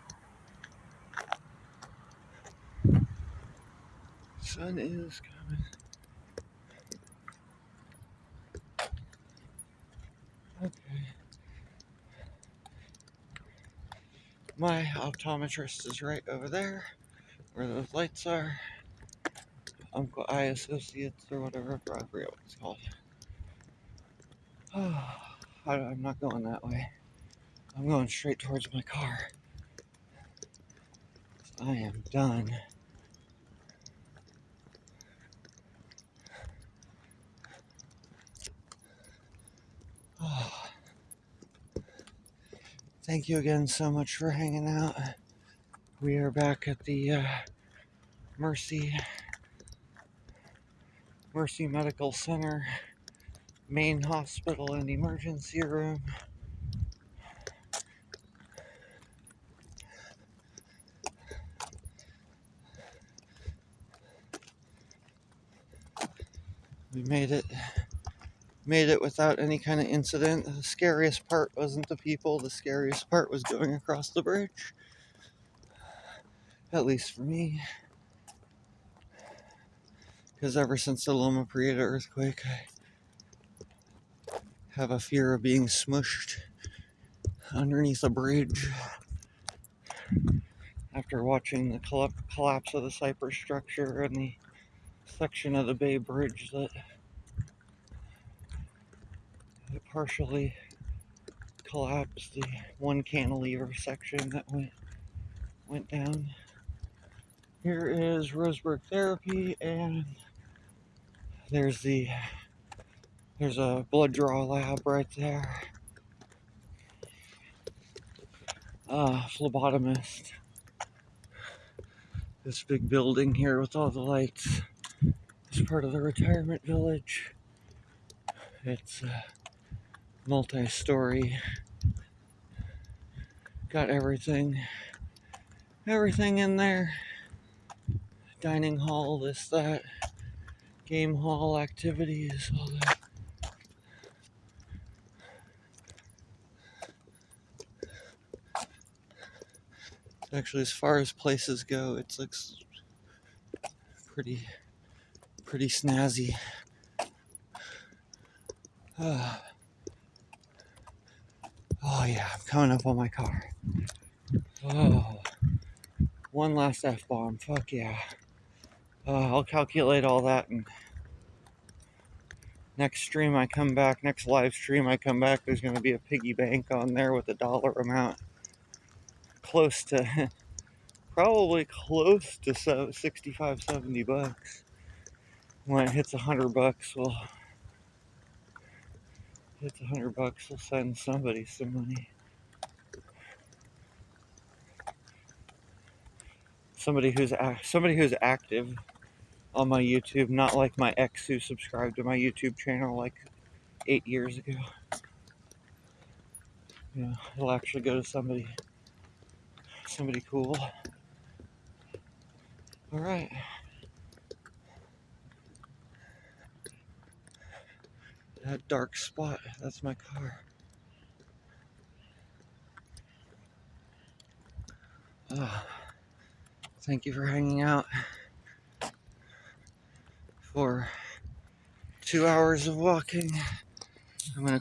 Sun is coming. Okay. My optometrist is right over there, where those lights are. Uncle I Associates or whatever, I forget what it's called. Oh, I'm not going that way. I'm going straight towards my car. I am done. Oh, thank you again so much for hanging out. We are back at the Mercy Medical Center, main hospital and emergency room. We made it without any kind of incident. The scariest part wasn't the people, the scariest part was going across the bridge. At least for me. Because ever since the Loma Prieta earthquake, I have a fear of being smushed underneath a bridge. After watching the collapse of the Cypress structure and the section of the Bay Bridge that partially collapsed, the one cantilever section that went down. Here is Roseburg Therapy, and there's a blood draw lab right there. Phlebotomist. This big building here with all the lights is part of the retirement village. It's multi-story. Got everything in there. Dining hall, this, that, game hall, activities, all that. Actually, as far as places go, it looks pretty snazzy. Oh yeah, I'm coming up on my car. Oh, one last F-bomb, fuck yeah. I'll calculate all that, and next live stream I come back, there's going to be a piggy bank on there with a dollar amount. close to, probably close to 65, 70 bucks. When it hits $100, we'll send somebody some money. Somebody who's active on my YouTube, not like my ex who subscribed to my YouTube channel like 8 years ago. It'll actually go to somebody cool. All right. That dark spot, that's my car. Oh, thank you for hanging out for 2 hours of walking. I'm gonna